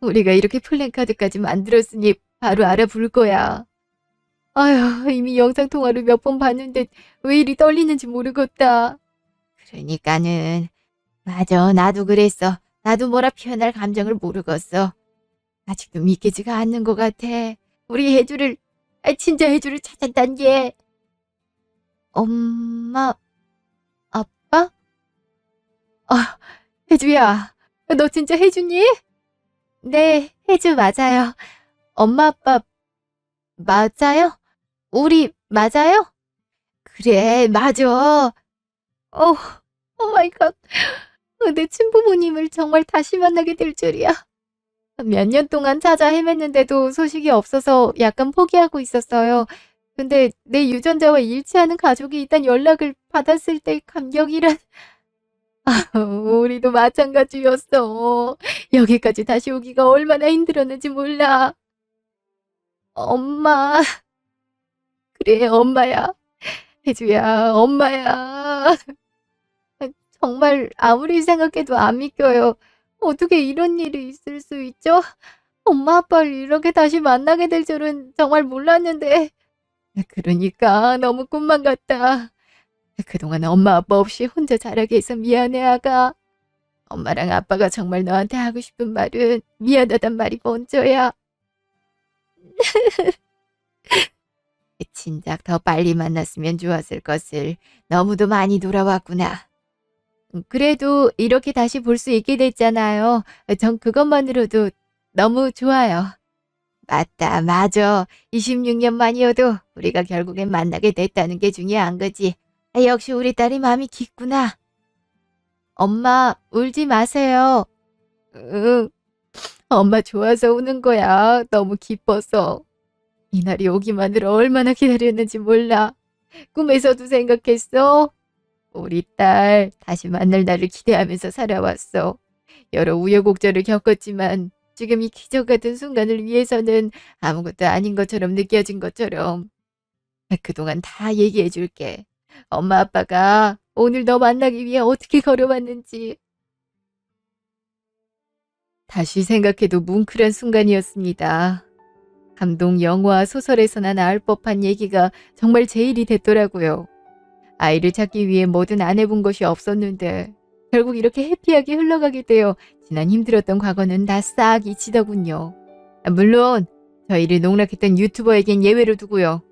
우리가 이렇게 플랜카드까지 만들었으니 바로 알아볼 거야. 아휴, 이미 영상통화를 몇 번 봤는데 왜 이리 떨리는지 모르겠다. 그러니까는. 맞아, 나도 그랬어. 나도 뭐라 표현할 감정을 모르겠어. 아직도 믿기지가 않는 것 같아. 우리 혜주를, 진짜 혜주를 찾았단 게. 엄마, 아빠? 혜주야, 너 진짜 혜주니? 네, 혜주 맞아요. 엄마 아빠 맞아요? 우리 맞아요? 그래, 맞아. 오 마이 갓. 내 친부모님을 정말 다시 만나게 될 줄이야. 몇 년 동안 찾아 헤맸는데도 소식이 없어서 약간 포기하고 있었어요. 근데 내 유전자와 일치하는 가족이 일단 연락을 받았을 때 감격이란. 우리도 마찬가지였어. 여기까지 다시 오기가 얼마나 힘들었는지 몰라. 엄마. 그래, 엄마야. 혜주야, 엄마야. 정말 아무리 생각해도 안 믿겨요. 어떻게 이런 일이 있을 수 있죠? 엄마 아빠를 이렇게 다시 만나게 될 줄은 정말 몰랐는데. 그러니까 너무 꿈만 같다. 그동안 엄마 아빠 없이 혼자 자라게 해서 미안해, 아가. 엄마랑 아빠가 정말 너한테 하고 싶은 말은 미안하단 말이 먼저야. 진작 더 빨리 만났으면 좋았을 것을 너무도 많이 돌아왔구나. 그래도 이렇게 다시 볼 수 있게 됐잖아요. 전 그것만으로도 너무 좋아요. 맞다, 맞아. 26년 만이어도 우리가 결국엔 만나게 됐다는 게 중요한 거지. 역시 우리 딸이 마음이 깊구나. 엄마, 울지 마세요. 응, 엄마 좋아서 우는 거야. 너무 기뻐서. 이날이 오기만으로 얼마나 기다렸는지 몰라. 꿈에서도 생각했어. 우리 딸 다시 만날 날을 기대하면서 살아왔어. 여러 우여곡절을 겪었지만 지금 이 기적 같은 순간을 위해서는 아무것도 아닌 것처럼 느껴진 것처럼. 그동안 다 얘기해 줄게. 엄마 아빠가 오늘 너 만나기 위해 어떻게 걸어왔는지. 다시 생각해도 뭉클한 순간이었습니다. 감동 영화 소설에서나 나올 법한 얘기가 정말 제일이 됐더라고요. 아이를 찾기 위해 뭐든 안 해본 것이 없었는데 결국 이렇게 해피하게 흘러가게 되어 지난 힘들었던 과거는 다 싹 잊히더군요. 물론 저희를 농락했던 유튜버에겐 예외로 두고요.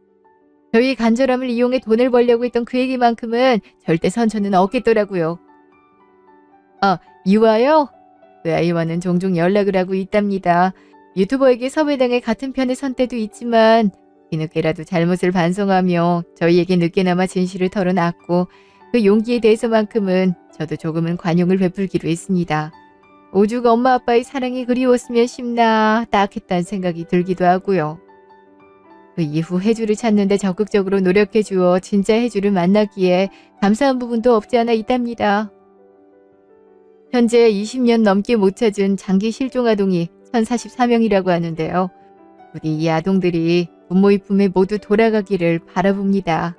저희의 간절함을 이용해 돈을 벌려고 했던 그에게만큼은 절대 선처는 없겠더라고요. 유아요? 그 아이와는 종종 연락을 하고 있답니다. 유튜버에게 섭외당해 같은 편에 선 때도 있지만 뒤늦게라도 잘못을 반성하며 저희에게 늦게나마 진실을 털어놨고 그 용기에 대해서만큼은 저도 조금은 관용을 베풀기로 했습니다. 오죽 엄마 아빠의 사랑이 그리웠으면 싶나 딱했다는 생각이 들기도 하고요. 그 이후 혜주를 찾는데 적극적으로 노력해 주어 진짜 혜주를 만나기에 감사한 부분도 없지 않아 있답니다. 현재 20년 넘게 못 찾은 장기 실종 아동이 1044명이라고 하는데요. 부디 이 아동들이 부모의 품에 모두 돌아가기를 바라봅니다.